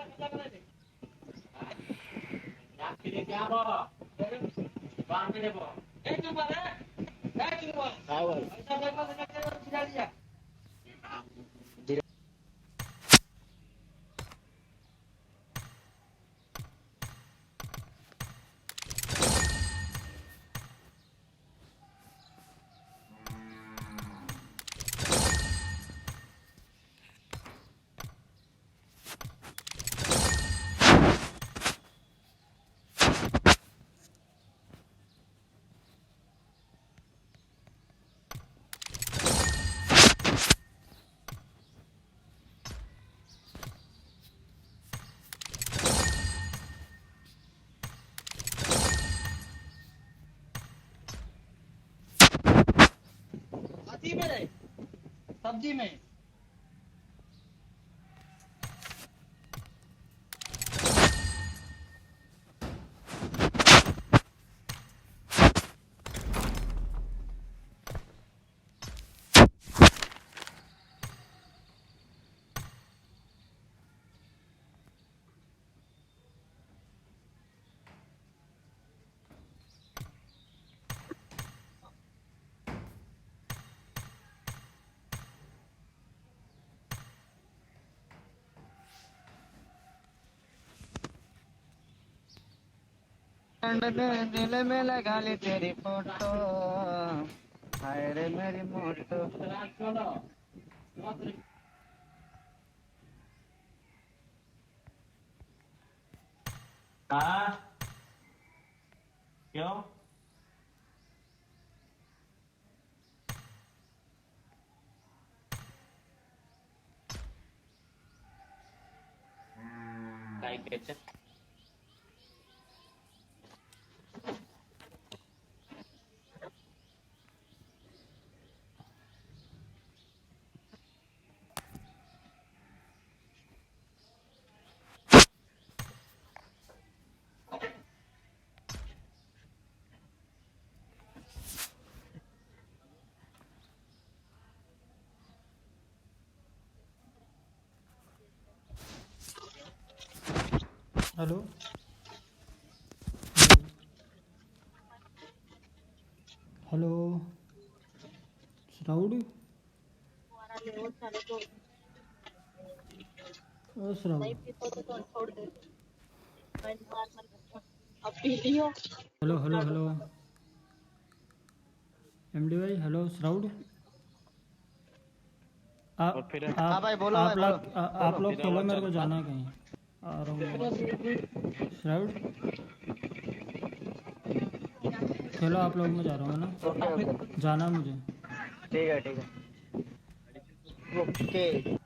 सब्जी में दिल में लगा ली तेरी फोटो, हाय रे मेरी मोटो। हाँ क्यों? काय घ्यायचं? हेलो हेलो श्राउड, ओ Shroud. Hello hello hello MD भाई, हेलो श्राउड। आप लोग चलो, मेरे को जाना है कहीं, आ रहा हूँ। श्राउड चलो, आप लोग में जा रहा हूँ ना, जाना मुझे। ठीक है ओके।